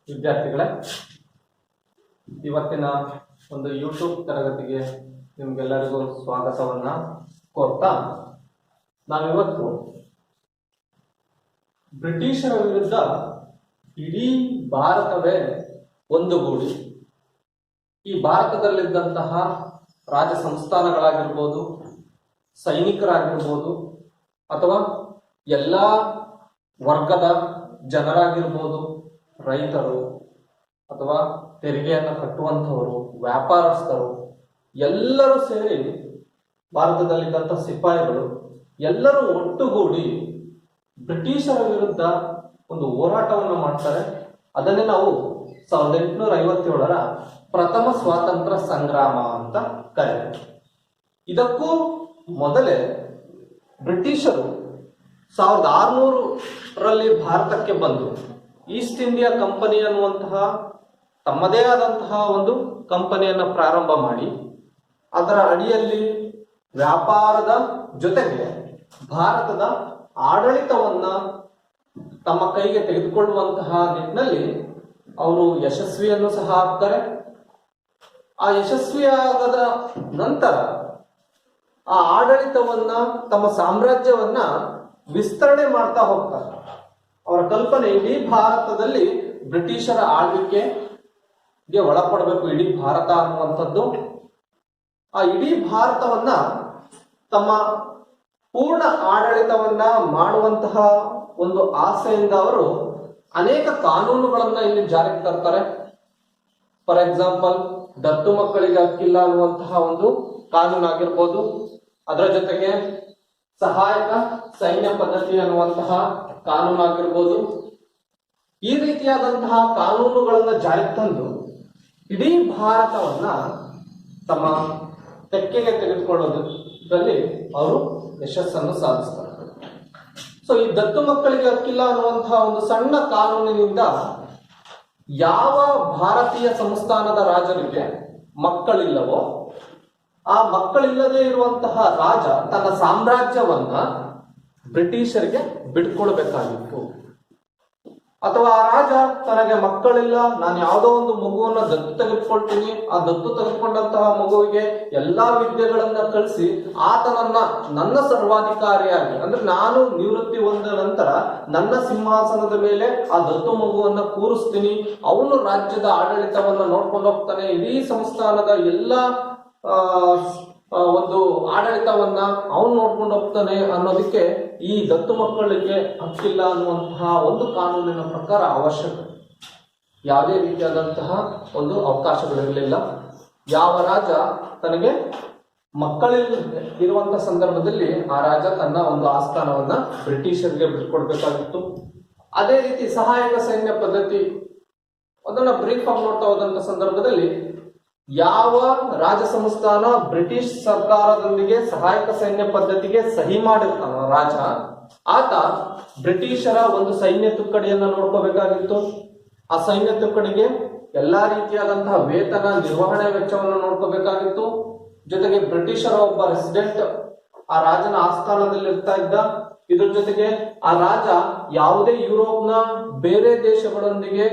ವಿದ್ಯಾರ್ಥಿಗಳೇ, ಇವತ್ತಿನ ಒಂದು ಯೂಟ್ಯೂಬ್ ತರಗತಿಗೆ ನಿಮ್ಗೆಲ್ಲರಿಗೂ ಸ್ವಾಗತವನ್ನ ಕೋರ್ತಾ ನಾವಿವತ್ತು ಬ್ರಿಟಿಷರ ವಿರುದ್ಧ ಇಡೀ ಭಾರತವೇ ಒಂದುಗೂಡಿ ಈ ಭಾರತದಲ್ಲಿದ್ದಂತಹ ರಾಜ ಸಂಸ್ಥಾನಗಳಾಗಿರ್ಬೋದು, ಸೈನಿಕರಾಗಿರ್ಬೋದು, ಅಥವಾ ಎಲ್ಲ ವರ್ಗದ ಜನರಾಗಿರ್ಬೋದು, ರೈತರು ಅಥವಾ ತೆರಿಗೆಯನ್ನು ಕಟ್ಟುವಂಥವರು, ವ್ಯಾಪಾರಸ್ಥರು ಎಲ್ಲರೂ ಸೇರಿ ಭಾರತದಲ್ಲಿದ್ದಂಥ ಸಿಪಾಯಿಗಳು ಎಲ್ಲರೂ ಒಟ್ಟುಗೂಡಿ ಬ್ರಿಟಿಷರ ವಿರುದ್ಧ ಒಂದು ಹೋರಾಟವನ್ನು ಮಾಡ್ತಾರೆ. ಅದನ್ನೇ ನಾವು 1857ರ ಪ್ರಥಮ ಸ್ವಾತಂತ್ರ್ಯ ಸಂಗ್ರಾಮ ಅಂತ ಕರೀತೀವಿ. ಇದಕ್ಕೂ ಮೊದಲೇ ಬ್ರಿಟಿಷರು 1600ರಲ್ಲಿ ಭಾರತಕ್ಕೆ ಬಂದು ಈಸ್ಟ್ ಇಂಡಿಯಾ ಕಂಪನಿ ಅನ್ನುವಂತಹ ತಮ್ಮದೇ ಆದಂತಹ ಒಂದು ಕಂಪನಿಯನ್ನು ಪ್ರಾರಂಭ ಮಾಡಿ ಅದರ ಅಡಿಯಲ್ಲಿ ವ್ಯಾಪಾರದ ಜೊತೆಗೆ ಭಾರತದ ಆಡಳಿತವನ್ನ ತಮ್ಮ ಕೈಗೆ ತೆಗೆದುಕೊಳ್ಳುವಂತಹ ನಿಟ್ಟಿನಲ್ಲಿ ಅವರು ಯಶಸ್ವಿಯನ್ನು ಸಹ ಆಗ್ತಾರೆ. ಆ ಯಶಸ್ವಿಯಾಗದ ನಂತರ ಆ ಆಡಳಿತವನ್ನ ತಮ್ಮ ಸಾಮ್ರಾಜ್ಯವನ್ನ ವಿಸ್ತರಣೆ ಮಾಡ್ತಾ ಹೋಗ್ತಾರೆ. ಅವರ ಕಲ್ಪನೆ ಇಡೀ ಭಾರತದಲ್ಲಿ ಬ್ರಿಟಿಷರ ಆಳ್ವಿಕೆಗೆ ಒಳಪಡಬೇಕು ಇಡೀ ಭಾರತ ಅನ್ನುವಂಥದ್ದು. ಆ ಇಡೀ ಭಾರತವನ್ನ ತಮ್ಮ ಪೂರ್ಣ ಆಡಳಿತವನ್ನ ಮಾಡುವಂತಹ ಒಂದು ಆಸೆಯಿಂದ ಅವರು ಅನೇಕ ಕಾನೂನುಗಳನ್ನ ಇಲ್ಲಿ ಜಾರಿಗೆ ತರ್ತಾರೆ. ಫಾರ್ ಎಕ್ಸಾಂಪಲ್, ದತ್ತು ಮಕ್ಕಳಿಗೆ ಹಕ್ಕಿಲ್ಲ ಅನ್ನುವಂತಹ ಒಂದು ಕಾನೂನು ಆಗಿರ್ಬೋದು, ಅದರ ಜೊತೆಗೆ ಸಹಾಯಕ ಸೈನ್ಯ ಪದ್ಧತಿ ಅನ್ನುವಂತಹ ಕಾನೂನು ಆಗಿರ್ಬೋದು. ಈ ರೀತಿಯಾದಂತಹ ಕಾನೂನುಗಳನ್ನ ಜಾರಿಗೆ ತಂದು ಇಡೀ ಭಾರತವನ್ನ ತಮ್ಮ ತೆಕ್ಕೆಗೆ ತೆಗೆದುಕೊಳ್ಳೋದ್ರಲ್ಲಿ ಅವರು ಯಶಸ್ಸನ್ನು ಸಾಧಿಸ್ತಾರೆ. ಸೊ ಈ ದತ್ತು ಮಕ್ಕಳಿಗೆ ಹಕ್ಕಿಲ್ಲ ಅನ್ನುವಂತಹ ಒಂದು ಸಣ್ಣ ಕಾನೂನಿನಿಂದ ಯಾವ ಭಾರತೀಯ ಸಂಸ್ಥಾನದ ರಾಜರಿಗೆ ಮಕ್ಕಳಿಲ್ಲವೋ ಆ ಮಕ್ಕಳಿಲ್ಲದೆ ಇರುವಂತಹ ರಾಜ ತನ್ನ ಸಾಮ್ರಾಜ್ಯವನ್ನ ಬ್ರಿಟಿಷರಿಗೆ ಬಿಟ್ಕೊಡ್ಬೇಕಾಗಿತ್ತು. ಅಥವಾ ಆ ರಾಜ ತನಗೆ ಮಕ್ಕಳಿಲ್ಲ, ನಾನು ಯಾವುದೋ ಒಂದು ಮಗುವನ್ನ ದತ್ತು ತೆಗೆದುಕೊಳ್ತೀನಿ, ಆ ದತ್ತು ತೆಗೆದುಕೊಂಡಂತಹ ಮಗುವಿಗೆ ಎಲ್ಲಾ ವಿದ್ಯೆಗಳನ್ನ ಕಲಿಸಿ ಆತನನ್ನ ನನ್ನ ಸರ್ವಾಧಿಕಾರಿಯಾಗಿ, ಅಂದ್ರೆ ನಾನು ನಿವೃತ್ತಿ ಹೊಂದ ನಂತರ ನನ್ನ ಸಿಂಹಾಸನದ ಮೇಲೆ ಆ ದತ್ತು ಮಗುವನ್ನ ಕೂರಿಸ್ತೀನಿ, ಅವನು ರಾಜ್ಯದ ಆಡಳಿತವನ್ನ ನೋಡ್ಕೊಂಡು ಹೋಗ್ತಾನೆ, ಇಡೀ ಸಂಸ್ಥಾನದ ಎಲ್ಲ ಒಂದು ಆಡಳಿತವನ್ನ ಅವನು ನೋಡ್ಕೊಂಡು ಹೋಗ್ತಾನೆ ಅನ್ನೋದಕ್ಕೆ ಈ ದತ್ತು ಮಕ್ಕಳಿಗೆ ಹಕ್ಕಿಲ್ಲ ಅನ್ನುವಂತಹ ಒಂದು ಕಾನೂನಿನ ಪ್ರಕಾರ ಅವಶ್ಯಕ ಯಾವುದೇ ರೀತಿಯಾದಂತಹ ಒಂದು ಅವಕಾಶಗಳಿರಲಿಲ್ಲ. ಯಾವ ರಾಜ ತನಗೆ ಮಕ್ಕಳಿರುವಂತಹ ಸಂದರ್ಭದಲ್ಲಿ ಆ ರಾಜ ತನ್ನ ಒಂದು ಆಸ್ಥಾನವನ್ನ ಬ್ರಿಟಿಷರಿಗೆ ಬಿಟ್ಕೊಡ್ಬೇಕಾಗಿತ್ತು. ಅದೇ ರೀತಿ ಸಹಾಯಕ ಸೈನ್ಯ ಪದ್ಧತಿ, ಅದನ್ನ ಬ್ರೀಫ್ ಆಗಿ ನೋಡ್ತಾ ಹೋದಂತ ಸಂದರ್ಭದಲ್ಲಿ ಯಾವ ರಾಜ ಸಂಸ್ಥಾನ ಬ್ರಿಟಿಷ್ ಸರ್ಕಾರದೊಂದಿಗೆ ಸಹಾಯಕ ಸೈನ್ಯ ಪದ್ಧತಿಗೆ ಸಹಿ ಮಾಡಿರ್ತಾನ ರಾಜ, ಆತ ಬ್ರಿಟಿಷರ ಒಂದು ಸೈನ್ಯ ತುಕ್ಕಡಿಯನ್ನ ನೋಡ್ಕೋಬೇಕಾಗಿತ್ತು. ಆ ಸೈನ್ಯ ತುಕ್ಕಡಿಗೆ ಎಲ್ಲಾ ರೀತಿಯಾದಂತಹ ವೇತನ, ನಿರ್ವಹಣೆ ವೆಚ್ಚವನ್ನು ನೋಡ್ಕೋಬೇಕಾಗಿತ್ತು. ಜೊತೆಗೆ ಬ್ರಿಟಿಷರ ಒಬ್ಬ ರೆಸಿಡೆಂಟ್ ಆ ರಾಜನ ಆಸ್ಥಾನದಲ್ಲಿ ಇರ್ತಾ ಇದ್ದ. ಇದ್ರ ಜೊತೆಗೆ ಆ ರಾಜ ಯಾವುದೇ ಯುರೋಪ್ನ ಬೇರೆ ದೇಶಗಳೊಂದಿಗೆ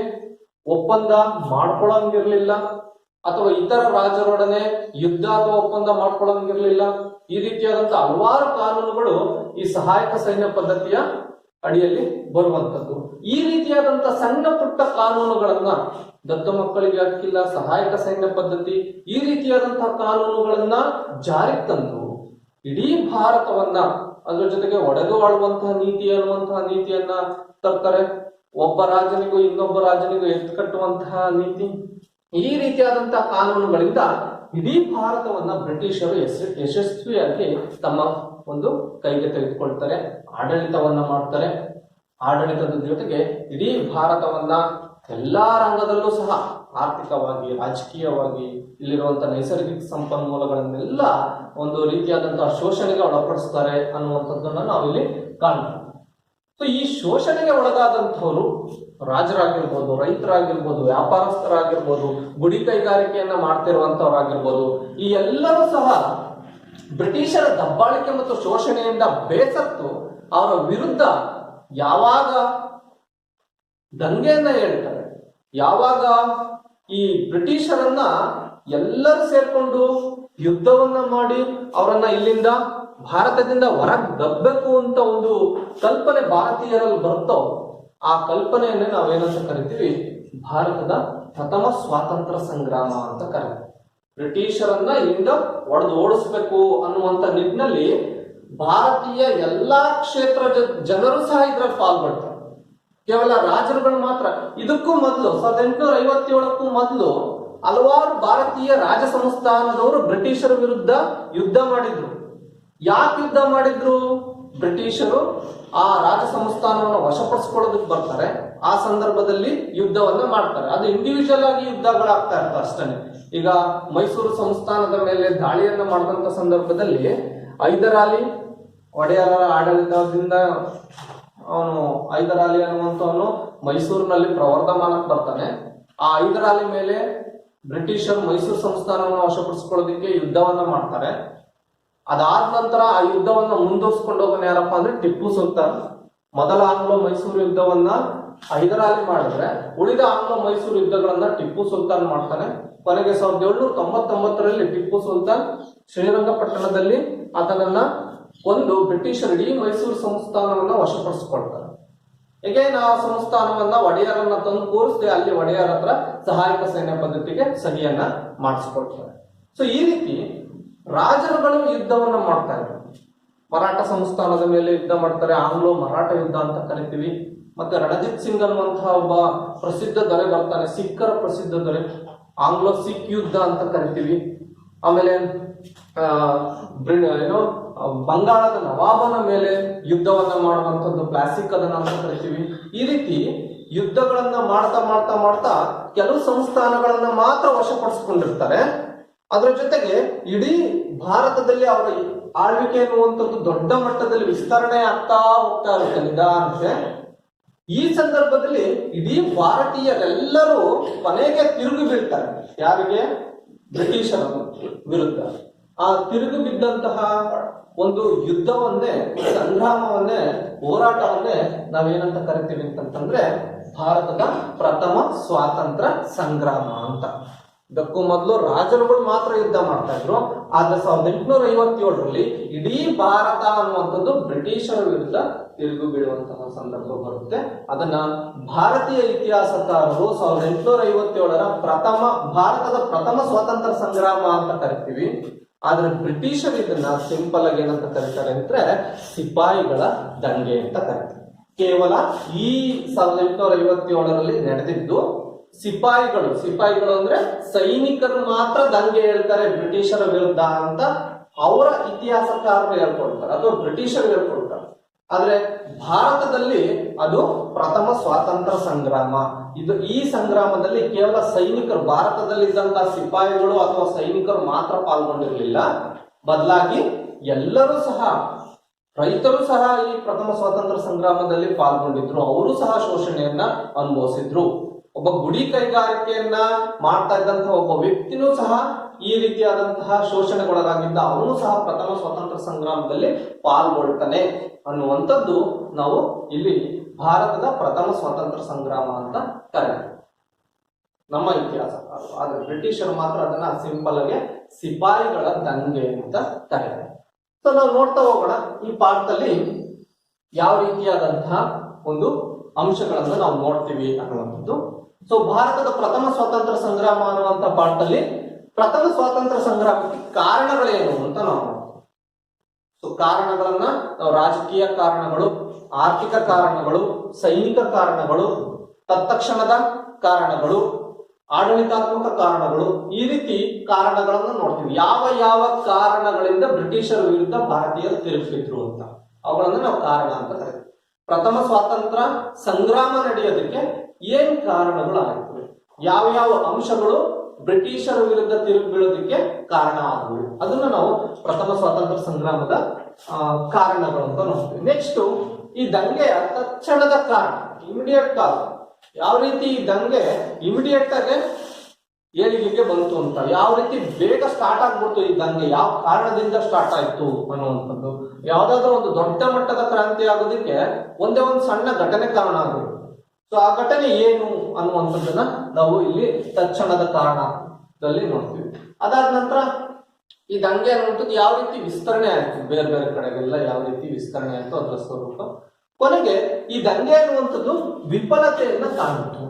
ಒಪ್ಪಂದ ಮಾಡ್ಕೊಳ್ಳಂಗಿರ್ಲಿಲ್ಲ, ಅಥವಾ ಇತರ ರಾಜರೊಡನೆ ಯುದ್ಧ ಅಥವಾ ಒಪ್ಪಂದ ಮಾಡ್ಕೊಳ್ಳಂಗಿರ್ಲಿಲ್ಲ. ಈ ರೀತಿಯಾದಂತಹ ಹಲವಾರು ಕಾನೂನುಗಳು ಈ ಸಹಾಯಕ ಸೈನ್ಯ ಪದ್ಧತಿಯ ಅಡಿಯಲ್ಲಿ ಬರುವಂತದ್ದು. ಈ ರೀತಿಯಾದಂತಹ ಸಣ್ಣ ಪುಟ್ಟ ಕಾನೂನುಗಳನ್ನ, ದತ್ತು ಮಕ್ಕಳಿಗೆ ಹಕ್ಕಿಲ್ಲ, ಸಹಾಯಕ ಸೈನ್ಯ ಪದ್ಧತಿ, ಈ ರೀತಿಯಾದಂತಹ ಕಾನೂನುಗಳನ್ನ ಜಾರಿಗೆ ತಂದು ಇಡೀ ಭಾರತವನ್ನ, ಅದ್ರ ಜೊತೆಗೆ ಒಡೆದು ಆಳುವಂತಹ ನೀತಿ ಅನ್ನುವಂತಹ ನೀತಿಯನ್ನ ತರ್ತಾರೆ. ಒಬ್ಬ ರಾಜನಿಗೂ ಇನ್ನೊಬ್ಬ ರಾಜನಿಗೂ ಎತ್ತು ಕಟ್ಟುವಂತಹ ನೀತಿ, ಈ ರೀತಿಯಾದಂತಹ ಕಾನೂನುಗಳಿಂದ ಇಡೀ ಭಾರತವನ್ನ ಬ್ರಿಟಿಷರು ಯಶಸ್ವಿಯಾಗಿ ತಮ್ಮ ಒಂದು ಕೈಗೆ ತೆಗೆದುಕೊಳ್ತಾರೆ, ಆಡಳಿತವನ್ನ ಮಾಡ್ತಾರೆ. ಆಡಳಿತದ ಜೊತೆಗೆ ಇಡೀ ಭಾರತವನ್ನ ಎಲ್ಲಾ ರಂಗದಲ್ಲೂ ಸಹ ಆರ್ಥಿಕವಾಗಿ, ರಾಜಕೀಯವಾಗಿ, ಇಲ್ಲಿರುವಂತಹ ನೈಸರ್ಗಿಕ ಸಂಪನ್ಮೂಲಗಳನ್ನೆಲ್ಲ ಒಂದು ರೀತಿಯಾದಂತಹ ಶೋಷಣೆಗೆ ಒಳಪಡಿಸ್ತಾರೆ ಅನ್ನುವಂಥದ್ದನ್ನ ನಾವಿಲ್ಲಿ ಕಾಣ್ತೀವಿ. ಸೊ ಈ ಶೋಷಣೆಗೆ ಒಳಗಾದಂಥವ್ರು ರಾಜರಾಗಿರ್ಬೋದು, ರೈತರಾಗಿರ್ಬೋದು, ವ್ಯಾಪಾರಸ್ಥರಾಗಿರ್ಬೋದು, ಗುಡಿ ಕೈಗಾರಿಕೆಯನ್ನ ಮಾಡ್ತಿರುವಂತವರಾಗಿರ್ಬೋದು, ಈ ಎಲ್ಲರೂ ಸಹ ಬ್ರಿಟಿಷರ ದಬ್ಬಾಳಿಕೆ ಮತ್ತು ಶೋಷಣೆಯಿಂದ ಬೇಸತ್ತು ಅವರ ವಿರುದ್ಧ ಯಾವಾಗ ದಂಗೆಯನ್ನ ಹೇಳ್ತಾರೆ, ಯಾವಾಗ ಈ ಬ್ರಿಟಿಷರನ್ನ ಎಲ್ಲರೂ ಸೇರ್ಕೊಂಡು ಯುದ್ಧವನ್ನ ಮಾಡಿ ಅವರನ್ನ ಇಲ್ಲಿಂದ ಭಾರತದಿಂದ ಹೊರಗೆ ದಬ್ಬಬೇಕು ಅಂತ ಒಂದು ಕಲ್ಪನೆ ಭಾರತೀಯರಲ್ಲಿ ಬರುತ್ತೋ ಆ ಕಲ್ಪನೆಯನ್ನೇ ನಾವೇನಂತ ಕರಿತೀವಿ, ಭಾರತದ ಪ್ರಥಮ ಸ್ವಾತಂತ್ರ್ಯ ಸಂಗ್ರಾಮ ಅಂತ ಕರೀತೀವಿ. ಬ್ರಿಟಿಷರನ್ನ ಇಲ್ಲಿಂದ ಒಡೆದು ಓಡಿಸ್ಬೇಕು ಅನ್ನುವಂತ ನಿಟ್ಟಿನಲ್ಲಿ ಭಾರತೀಯ ಎಲ್ಲಾ ಕ್ಷೇತ್ರದ ಜನರು ಸಹ ಇದ್ರಲ್ಲಿ ಪಾಲ್ಗೊಳ್ತಾರೆ. ಕೇವಲ ರಾಜರುಗಳು ಮಾತ್ರ. ಇದಕ್ಕೂ ಮೊದಲು 1857ಕ್ಕೂ ಮೊದಲು ಹಲವಾರು ಭಾರತೀಯ ರಾಜ ಸಂಸ್ಥಾನದವರು ಬ್ರಿಟಿಷರ ವಿರುದ್ಧ ಯುದ್ಧ ಮಾಡಿದ್ರು. ಯಾಕೆ ಯುದ್ಧ ಮಾಡಿದ್ರು? ಬ್ರಿಟಿಷರು ಆ ರಾಜ ಸಂಸ್ಥಾನವನ್ನು ವಶಪಡಿಸ್ಕೊಳ್ಳೋದಕ್ಕೆ ಬರ್ತಾರೆ. ಆ ಸಂದರ್ಭದಲ್ಲಿ ಯುದ್ಧವನ್ನ ಮಾಡ್ತಾರೆ. ಅದು ಇಂಡಿವಿಜುವಲ್ ಆಗಿ ಯುದ್ಧಗಳಾಗ್ತಾ ಇರ್ತವೆ ಅಷ್ಟೇ. ಈಗ ಮೈಸೂರು ಸಂಸ್ಥಾನದ ಮೇಲೆ ದಾಳಿಯನ್ನ ಮಾಡಿದಂತ ಸಂದರ್ಭದಲ್ಲಿ ಹೈದರಾಲಿ ಒಡೆಯರ ಆಡಳಿತದಿಂದ ಹೈದರಾಲಿ ಅನ್ನುವಂಥವನು ಮೈಸೂರಿನಲ್ಲಿ ಪ್ರವರ್ಧಮಾನಕ್ಕೆ ಬರ್ತಾನೆ. ಆ ಹೈದರಾಲಿ ಮೇಲೆ ಬ್ರಿಟಿಷರು ಮೈಸೂರು ಸಂಸ್ಥಾನವನ್ನು ವಶಪಡಿಸ್ಕೊಳ್ಳೋದಕ್ಕೆ ಯುದ್ಧವನ್ನ ಮಾಡ್ತಾರೆ. ಅದಾದ ನಂತರ ಆ ಯುದ್ಧವನ್ನ ಮುಂದುವರ್ಸ್ಕೊಂಡು ಹೋಗೋಣ ಯಾರಪ್ಪ ಅಂದ್ರೆ ಟಿಪ್ಪು ಸುಲ್ತಾನ್. ಮೊದಲ ಆಂಗ್ಲೋ ಮೈಸೂರು ಯುದ್ಧವನ್ನ ಹೈದರಾಲಿ ಮಾಡಿದ್ರೆ ಉಳಿದ ಆಂಗ್ಲೋ ಮೈಸೂರು ಯುದ್ಧಗಳನ್ನ ಟಿಪ್ಪು ಸುಲ್ತಾನ್ ಮಾಡ್ತಾನೆ. ಕೊನೆಗೆ 1799ರಲ್ಲಿ ಟಿಪ್ಪು ಸುಲ್ತಾನ್ ಶ್ರೀರಂಗಪಟ್ಟಣದಲ್ಲಿ ಆತನನ್ನ ಒಂದು ಬ್ರಿಟಿಷರು ಇಡೀ ಮೈಸೂರು ಸಂಸ್ಥಾನವನ್ನ ವಶಪಡಿಸಿಕೊಳ್ತಾರೆ. ಹೇಗೇನ್ ಆ ಸಂಸ್ಥಾನವನ್ನ ಒಡೆಯರನ್ನ ತಂದು ಕೂರಿಸಿ ಅಲ್ಲಿ ಒಡೆಯರ ಹತ್ರ ಸಹಾಯಕ ಸೈನ್ಯ ಪದ್ಧತಿಗೆ ಸಹಿಯನ್ನ ಮಾಡಿಸ್ಕೊಳ್ತಾರೆ. ಸೊ ಈ ರೀತಿ ರಾಜರುಗಳು ಯುದ್ಧವನ್ನ ಮಾಡ್ತಾ ಇದ್ರು. ಮರಾಠ ಸಂಸ್ಥಾನದ ಮೇಲೆ ಯುದ್ಧ ಮಾಡ್ತಾರೆ, ಆಂಗ್ಲೋ ಮರಾಠ ಯುದ್ಧ ಅಂತ ಕರಿತೀವಿ. ಮತ್ತೆ ರಣಜಿತ್ ಸಿಂಗ್ ಅನ್ನುವಂತಹ ಒಬ್ಬ ಪ್ರಸಿದ್ಧ ದೊರೆ ಬರ್ತಾನೆ, ಸಿಖ್ಖರ ಪ್ರಸಿದ್ಧ ದೊರೆ, ಆಂಗ್ಲೋ ಸಿಖ್ ಯುದ್ಧ ಅಂತ ಕರಿತೀವಿ. ಆಮೇಲೆ ಬಂಗಾಳದ ನವಾಬನ ಮೇಲೆ ಯುದ್ಧವನ್ನ ಮಾಡುವಂಥದ್ದು ಪ್ಲಾಸಿಕ್ ಅದನ್ನ ಅಂತ ಕರಿತೀವಿ. ಈ ರೀತಿ ಯುದ್ಧಗಳನ್ನ ಮಾಡ್ತಾ ಮಾಡ್ತಾ ಮಾಡ್ತಾ ಕೆಲವು ಸಂಸ್ಥಾನಗಳನ್ನ ಮಾತ್ರ ವಶಪಡಿಸಿಕೊಂಡಿರ್ತಾರೆ. ಅದರ ಜೊತೆಗೆ ಇಡೀ ಭಾರತದಲ್ಲಿ ಅವರ ಆಳ್ವಿಕೆ ಅನ್ನುವಂಥದ್ದು ದೊಡ್ಡ ಮಟ್ಟದಲ್ಲಿ ವಿಸ್ತರಣೆ ಆಗ್ತಾ ಹೋಗ್ತಾ ಇರುತ್ತೆ ನಿಧಾನಕ್ಕೆ. ಈ ಸಂದರ್ಭದಲ್ಲಿ ಇಡೀ ಭಾರತೀಯರೆಲ್ಲರೂ ಕೊನೆಗೆ ತಿರುಗಿ ಬೀಳ್ತಾರೆ. ಯಾರಿಗೆ? ಬ್ರಿಟಿಷರ ವಿರುದ್ಧ. ಆ ತಿರುಗಿ ಬಿದ್ದಂತಹ ಒಂದು ಯುದ್ಧವನ್ನೇ, ಸಂಗ್ರಾಮವನ್ನೇ, ಹೋರಾಟವನ್ನೇ ನಾವೇನಂತ ಕರಿತೀವಿ ಅಂತಂದ್ರೆ ಭಾರತದ ಪ್ರಥಮ ಸ್ವಾತಂತ್ರ್ಯ ಸಂಗ್ರಾಮ ಅಂತ. ಇದಕ್ಕೂ ಮೊದಲು ರಾಜರುಗಳು ಮಾತ್ರ ಯುದ್ಧ ಮಾಡ್ತಾ ಇದ್ರು. ಆದ್ರೆ 1857ರಲ್ಲಿ ಇಡೀ ಭಾರತ ಅನ್ನುವಂಥದ್ದು ಬ್ರಿಟಿಷರ ವಿರುದ್ಧ ತಿರುಗು ಬೀಳುವಂತಹ ಸಂದರ್ಭ ಬರುತ್ತೆ. ಅದನ್ನ ಭಾರತೀಯ ಇತಿಹಾಸಕಾರರು 1857ರ ಭಾರತದ ಪ್ರಥಮ ಸ್ವಾತಂತ್ರ್ಯ ಸಂಗ್ರಾಮ ಅಂತ ಕರಿತೀವಿ. ಆದ್ರೆ ಬ್ರಿಟಿಷರು ಇದನ್ನ ಸಿಂಪಲ್ ಆಗಿ ಏನಂತ ಕರೀತಾರೆ ಅಂದ್ರೆ ಸಿಪಾಯಿಗಳ ದಂಗೆ ಅಂತ ಕರೀತಾರೆ. ಕೇವಲ ಈ 1857ರಲ್ಲಿ ನಡೆದಿದ್ದು ಸಿಪಾಯಿಗಳು ಅಂದ್ರೆ ಸೈನಿಕರು ಮಾತ್ರ ದಂಗೆ ಹೇಳ್ತಾರೆ ಬ್ರಿಟಿಷರ ವಿರುದ್ಧ ಅಂತ ಅವರ ಇತಿಹಾಸಕಾರರು ಹೇಳ್ಕೊಳ್ತಾರೆ, ಅಥವಾ ಬ್ರಿಟಿಷರು ಹೇಳ್ಕೊಳ್ತಾರೆ. ಆದ್ರೆ ಭಾರತದಲ್ಲಿ ಅದು ಪ್ರಥಮ ಸ್ವಾತಂತ್ರ್ಯ ಸಂಗ್ರಾಮ. ಈ ಸಂಗ್ರಾಮದಲ್ಲಿ ಕೇವಲ ಸೈನಿಕರು, ಭಾರತದಲ್ಲಿದ್ದಂತಹ ಸಿಪಾಯಿಗಳು ಅಥವಾ ಸೈನಿಕರು ಮಾತ್ರ ಪಾಲ್ಗೊಂಡಿರಲಿಲ್ಲ. ಬದಲಾಗಿ ಎಲ್ಲರೂ ಸಹ, ರೈತರು ಸಹ ಈ ಪ್ರಥಮ ಸ್ವಾತಂತ್ರ್ಯ ಸಂಗ್ರಾಮದಲ್ಲಿ ಪಾಲ್ಗೊಂಡಿದ್ರು. ಅವರು ಸಹ ಶೋಷಣೆಯನ್ನ ಅನುಭವಿಸಿದ್ರು. ಒಬ್ಬ ಗುಡಿ ಕೈಗಾರಿಕೆಯನ್ನ ಮಾಡ್ತಾ ಇದ್ದಂತಹ ಒಬ್ಬ ವ್ಯಕ್ತಿನೂ ಸಹ ಈ ರೀತಿಯಾದಂತಹ ಶೋಷಣೆಗೊಳಗಾಗಿದ್ದ. ಅವನು ಸಹ ಪ್ರಥಮ ಸ್ವಾತಂತ್ರ್ಯ ಸಂಗ್ರಾಮದಲ್ಲಿ ಪಾಲ್ಗೊಳ್ತಾನೆ ಅನ್ನುವಂಥದ್ದು ನಾವು ಇಲ್ಲಿ ಭಾರತದ ಪ್ರಥಮ ಸ್ವಾತಂತ್ರ್ಯ ಸಂಗ್ರಾಮ ಅಂತ ಕರೀತೀವಿ ನಮ್ಮ ಇತಿಹಾಸಕಾರರು. ಆದ್ರೆ ಬ್ರಿಟಿಷರು ಮಾತ್ರ ಅದನ್ನ ಸಿಂಪಲ್ ಆಗಿ ಸಿಪಾಯಿಗಳ ದಂಗೆ ಅಂತ ಕರೀತಾರೆ. ಸೊ ನಾವು ನೋಡ್ತಾ ಹೋಗೋಣ ಈ ಪಾಠದಲ್ಲಿ ಯಾವ ರೀತಿಯಾದಂತಹ ಒಂದು ಅಂಶಗಳನ್ನು ನಾವು ನೋಡ್ತೀವಿ ಅನ್ನುವಂಥದ್ದು. ಸೊ ಭಾರತದ ಪ್ರಥಮ ಸ್ವಾತಂತ್ರ್ಯ ಸಂಗ್ರಾಮ ಅನ್ನುವಂಥ ಪಾಠದಲ್ಲಿ ಪ್ರಥಮ ಸ್ವಾತಂತ್ರ್ಯ ಸಂಗ್ರಾಮಕ್ಕೆ ಕಾರಣಗಳೇನು ಅಂತ ನಾವು ನೋಡ್ತೀವಿ. ಸೊ ಕಾರಣಗಳನ್ನ ನಾವು ರಾಜಕೀಯ ಕಾರಣಗಳು, ಆರ್ಥಿಕ ಕಾರಣಗಳು, ಸೈನಿಕ ಕಾರಣಗಳು, ತತ್ಕ್ಷಣದ ಕಾರಣಗಳು, ಆಡಳಿತಾತ್ಮಕ ಕಾರಣಗಳು, ಈ ರೀತಿ ಕಾರಣಗಳನ್ನು ನೋಡ್ತೀವಿ. ಯಾವ ಯಾವ ಕಾರಣಗಳಿಂದ ಬ್ರಿಟಿಷರ ವಿರುದ್ಧ ಭಾರತೀಯರು ತಿರುಗಿದ್ರು ಅಂತ ಅವುಗಳನ್ನು ನಾವು ಕಾರಣ ಅಂತ ಕರೀತೀವಿ. ಪ್ರಥಮ ಸ್ವಾತಂತ್ರ್ಯ ಸಂಗ್ರಾಮ ನಡೆಯೋದಕ್ಕೆ ಏನ್ ಕಾರಣಗಳು ಆಗ್ತವೆ, ಯಾವ ಯಾವ ಅಂಶಗಳು ಬ್ರಿಟಿಷರ ವಿರುದ್ಧ ತಿರುಗಿ ಬೀಳೋದಕ್ಕೆ ಕಾರಣ ಆದವು, ಅದನ್ನ ನಾವು ಪ್ರಥಮ ಸ್ವಾತಂತ್ರ್ಯ ಸಂಗ್ರಾಮದ ಕಾರಣಗಳು ಅಂತ ನೋಡ್ತೀವಿ. ನೆಕ್ಸ್ಟ್ ಈ ದಂಗೆಯ ತಕ್ಷಣದ ಕಾರಣ, ಇಮಿಡಿಯೇಟ್ ಕಾರಣ, ಯಾವ ರೀತಿ ಈ ದಂಗೆ ಇಮಿಡಿಯೇಟ್ ಆಗಿ ಏಳಿಗೆಗೆ ಬಂತು ಅಂತ, ಯಾವ ರೀತಿ ಬೇಗ ಸ್ಟಾರ್ಟ್ ಆಗ್ಬಿಡ್ತು ಈ ದಂಗೆ, ಯಾವ ಕಾರಣದಿಂದ ಸ್ಟಾರ್ಟ್ ಆಯ್ತು ಅನ್ನುವಂಥದ್ದು. ಯಾವ್ದಾದ್ರು ಒಂದು ದೊಡ್ಡ ಮಟ್ಟದ ಕ್ರಾಂತಿ ಆಗೋದಕ್ಕೆ ಒಂದೇ ಒಂದು ಸಣ್ಣ ಘಟನೆ ಕಾರಣ ಆಗುತ್ತೆ. ಸೊ ಆ ಘಟನೆ ಏನು ಅನ್ನುವಂಥದ್ದನ್ನ ನಾವು ಇಲ್ಲಿ ತಕ್ಷಣದ ಕಾರಣದಲ್ಲಿ ನೋಡ್ತೀವಿ. ಅದಾದ ನಂತರ ಈ ದಂಗೆ ಅನ್ನುವಂಥದ್ದು ಯಾವ ರೀತಿ ವಿಸ್ತರಣೆ ಆಯ್ತು, ಬೇರೆ ಬೇರೆ ಕಡೆಗೆಲ್ಲ ಯಾವ ರೀತಿ ವಿಸ್ತರಣೆ ಆಯ್ತು ಅದರ ಸ್ವರೂಪ. ಕೊನೆಗೆ ಈ ದಂಗೆ ಅನ್ನುವಂಥದ್ದು ವಿಫಲತೆಯನ್ನ ಕಾಣ್ತು.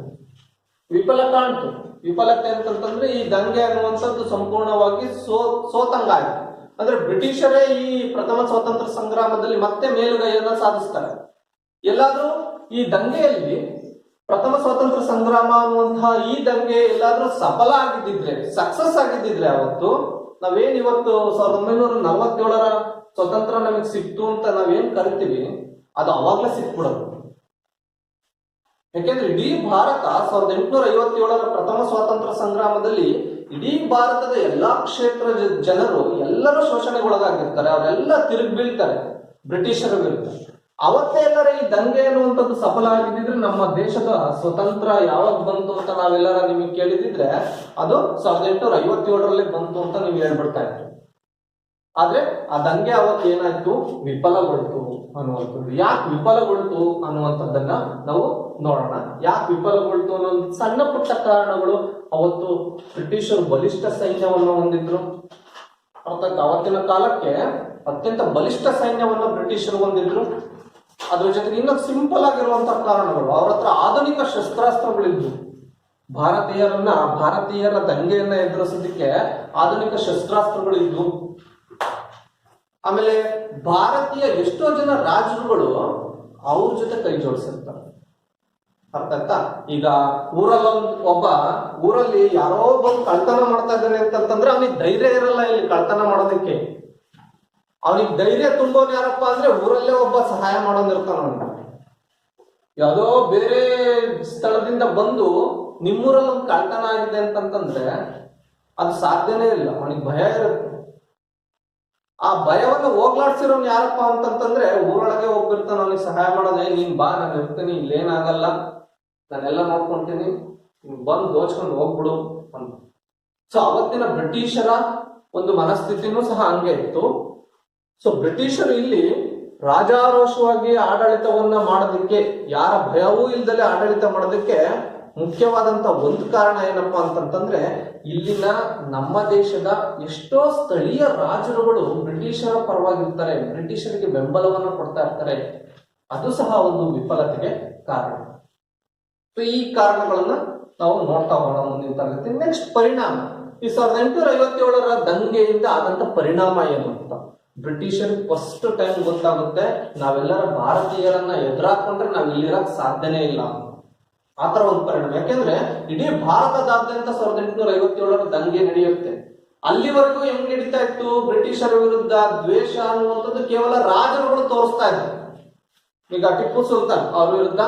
ವಿಫಲತೆ ಅಂತಂತಂದ್ರೆ ಈ ದಂಗೆ ಅನ್ನುವಂಥದ್ದು ಸಂಪೂರ್ಣವಾಗಿ ಸೋತಂಗಾಯ್ತು. ಅಂದ್ರೆ ಬ್ರಿಟಿಷರೇ ಈ ಪ್ರಥಮ ಸ್ವಾತಂತ್ರ್ಯ ಸಂಗ್ರಾಮದಲ್ಲಿ ಮತ್ತೆ ಮೇಲುಗೈಯನ್ನ ಸಾಧಿಸ್ತಾರೆ. ಎಲ್ಲಾದ್ರೂ ಈ ದಂಗೆಯಲ್ಲಿ ಪ್ರಥಮ ಸ್ವಾತಂತ್ರ್ಯ ಸಂಗ್ರಾಮ ಅನ್ನುವಂತಹ ಈ ದಂಗೆ ಎಲ್ಲಾದ್ರೂ ಸಫಲ ಆಗಿದ್ದಿದ್ರೆ, ಸಕ್ಸಸ್ ಆಗಿದ್ದಿದ್ರೆ ಅವತ್ತು ನಾವೇನ್ ಇವತ್ತು 1947ರ ಸ್ವತಂತ್ರ ನಮಗೆ ಸಿಕ್ತು ಅಂತ ನಾವೇನ್ ಕರಿತೀವಿ ಅದು ಅವಾಗ್ಲೇ ಸಿಕ್ಬಿಡೋದು. ಯಾಕೆಂದ್ರೆ ಇಡೀ ಭಾರತ 1857ರ ಪ್ರಥಮ ಸ್ವಾತಂತ್ರ್ಯ ಸಂಗ್ರಾಮದಲ್ಲಿ ಇಡೀ ಭಾರತದ ಎಲ್ಲಾ ಕ್ಷೇತ್ರ ಜನರು ಎಲ್ಲರೂ ಶೋಷಣೆಗೊಳಗಾಗಿರ್ತಾರೆ, ಅವರೆಲ್ಲ ತಿರುಗಿ ಬೀಳ್ತಾರೆ ಬ್ರಿಟಿಷರ ವಿರುದ್ಧ. ಅವತ್ತೇ ಎಲ್ಲರ ಈ ದಂಗೆ ಅನ್ನುವಂಥದ್ದು ಸಫಲ ಆಗಿದ್ದಿದ್ರೆ ನಮ್ಮ ದೇಶದ ಸ್ವತಂತ್ರ ಯಾವಾಗ ಬಂತು ಅಂತ ನಾವೆಲ್ಲರ ನಿಮಗೆ ಕೇಳಿದಿದ್ರೆ ಅದು 1857ರಲ್ಲೇ ಬಂತು ಅಂತ ನೀವು ಹೇಳ್ಬಿಡ್ತಾ ಇತ್ತು. ಆದ್ರೆ ಆ ದಂಗೆ ಅವತ್ತು ಏನಾಯ್ತು, ವಿಫಲಗೊಳ್ತು ಅನ್ನುವಂಥದ್ದು. ಯಾಕೆ ವಿಫಲಗೊಳ್ತು ಅನ್ನುವಂಥದ್ದನ್ನ ನಾವು ನೋಡೋಣ. ಯಾಕೆ ವಿಫಲಗೊಳ್ತು ಅನ್ನೋ ಸಣ್ಣ ಪುಟ್ಟ ಕಾರಣಗಳು. ಅವತ್ತು ಬ್ರಿಟಿಷರು ಬಲಿಷ್ಠ ಸೈನ್ಯವನ್ನು ಹೊಂದಿದ್ರು. ಅರ್ಥಾತ್ ಅವತ್ತಿನ ಕಾಲಕ್ಕೆ ಅತ್ಯಂತ ಬಲಿಷ್ಠ ಸೈನ್ಯವನ್ನು ಬ್ರಿಟಿಷರು ಹೊಂದಿದ್ರು. ಅದ್ರ ಜೊತೆಗೆ ಇನ್ನೊಂದು ಸಿಂಪಲ್ ಆಗಿರುವಂತಹ ಕಾರಣಗಳು, ಅವ್ರ ಹತ್ರ ಆಧುನಿಕ ಶಸ್ತ್ರಾಸ್ತ್ರಗಳಿದ್ವು. ಭಾರತೀಯರ ದಂಗೆಯನ್ನ ಎದುರಿಸೋದಕ್ಕೆ ಆಧುನಿಕ ಶಸ್ತ್ರಾಸ್ತ್ರಗಳು ಇದ್ವು. ಆಮೇಲೆ ಭಾರತೀಯ ಎಷ್ಟೋ ಜನ ರಾಜರುಗಳು ಅವ್ರ ಜೊತೆ ಕೈ ಜೋಡಿಸಿರ್ತಾರೆ. ಅರ್ಥ ಆಯ್ತಾ? ಈಗ ಊರಲ್ಲಿ ಯಾರೋ ಬಂದು ಕಳ್ತನ ಮಾಡ್ತಾ ಇದ್ದಾನೆ ಅಂತಂದ್ರೆ ಅವನಿಗೆ ಧೈರ್ಯ ಇರಲ್ಲ ಇಲ್ಲಿ ಕಳ್ತನ ಮಾಡೋದಕ್ಕೆ. ಅವನಿಗೆ ಧೈರ್ಯ ತುಂಬೋನ್ ಯಾರಪ್ಪ ಅಂದ್ರೆ ಊರಲ್ಲೇ ಒಬ್ಬ ಸಹಾಯ ಮಾಡೋನಿರ್ತಾನ. ಯಾವುದೋ ಬೇರೆ ಸ್ಥಳದಿಂದ ಬಂದು ನಿಮ್ಮೂರಲ್ಲಿ ಒಂದು ಕಳ್ತನ ಆಗಿದೆ ಅಂತಂತಂದ್ರೆ ಅದು ಸಾಧ್ಯನೇ ಇಲ್ಲ. ಅವನಿಗೆ ಭಯ ಇರುತ್ತೆ. ಆ ಭಯವನ್ನು ಹೋಗ್ಲಾಡ್ಸಿರೋನ್ ಯಾರಪ್ಪ ಅಂತಂತಂದ್ರೆ ಊರೊಳಗೆ ಹೋಗ್ಬಿರ್ತಾನ ಅವನಿಗೆ ಸಹಾಯ ಮಾಡೋದೇ. ನೀನ್ ಬಾ, ನಾನು ಇರ್ತೀನಿ, ಇಲ್ಲೇನಾಗಲ್ಲ, ನಾನೆಲ್ಲ ನೋಡ್ಕೊಂತೀನಿ, ಬಂದು ದೋಚ್ಕೊಂಡು ಹೋಗ್ಬಿಡು ಅಂತ. ಸೊ ಅವತ್ತಿನ ಬ್ರಿಟಿಷರ ಒಂದು ಮನಸ್ಥಿತಿನೂ ಸಹ ಹಂಗೆ ಇತ್ತು. ಸೊ ಬ್ರಿಟಿಷರು ಇಲ್ಲಿ ರಾಜಾರೋಷವಾಗಿ ಆಡಳಿತವನ್ನ ಮಾಡೋದಕ್ಕೆ, ಯಾರ ಭಯವೂ ಇಲ್ದಲೆ ಆಡಳಿತ ಮಾಡೋದಕ್ಕೆ ಮುಖ್ಯವಾದಂತ ಒಂದು ಕಾರಣ ಏನಪ್ಪಾ ಅಂತಂತಂದ್ರೆ ಇಲ್ಲಿನ ನಮ್ಮ ದೇಶದ ಎಷ್ಟೋ ಸ್ಥಳೀಯ ರಾಜರುಗಳು ಬ್ರಿಟಿಷರ ಪರವಾಗಿರ್ತಾರೆ, ಬ್ರಿಟಿಷರಿಗೆ ಬೆಂಬಲವನ್ನು ಕೊಡ್ತಾ ಇರ್ತಾರೆ. ಅದು ಸಹ ಒಂದು ವಿಫಲತೆಗೆ ಕಾರಣ. ಸೊ ಈ ಕಾರಣಗಳನ್ನ ನಾವು ನೋಡ್ತಾ ಹೋಗೋಣ ಮುಂದಿನ ತರಗತಿ. ನೆಕ್ಸ್ಟ್ ಪರಿಣಾಮ, ಈ 1857ರ ದಂಗೆಯಿಂದ ಆದಂತ ಪರಿಣಾಮ ಏನು ಅಂತ ಬ್ರಿಟಿಷರಿಗೆ ಫಸ್ಟ್ ಟೈಮ್ ಗೊತ್ತಾಗುತ್ತೆ, ನಾವೆಲ್ಲರ ಭಾರತೀಯರನ್ನ ಎದುರಾಕೊಂಡ್ರೆ ನಾವ್ ಇಲ್ಲಿರಕ್ ಸಾಧ್ಯನೇ ಇಲ್ಲ. ಆತರ ಒಂದು ಪರಿಣಾಮ. ಯಾಕೆಂದ್ರೆ ಇಡೀ ಭಾರತದಾದ್ಯಂತ 1857ರ ದಂಗೆ ನಡೆಯುತ್ತೆ. ಅಲ್ಲಿವರೆಗೂ ಹೆಂಗ್ ನಡೀತಾ ಇತ್ತು, ಬ್ರಿಟಿಷರ ವಿರುದ್ಧ ದ್ವೇಷ ಅನ್ನುವಂಥದ್ದು ಕೇವಲ ರಾಜರುಗಳು ತೋರಿಸ್ತಾ ಇದ್ರು. ಈಗ ಟಿಪ್ಪು ಸುಲ್ತಾನ್ ಅವ್ರ ವಿರುದ್ಧ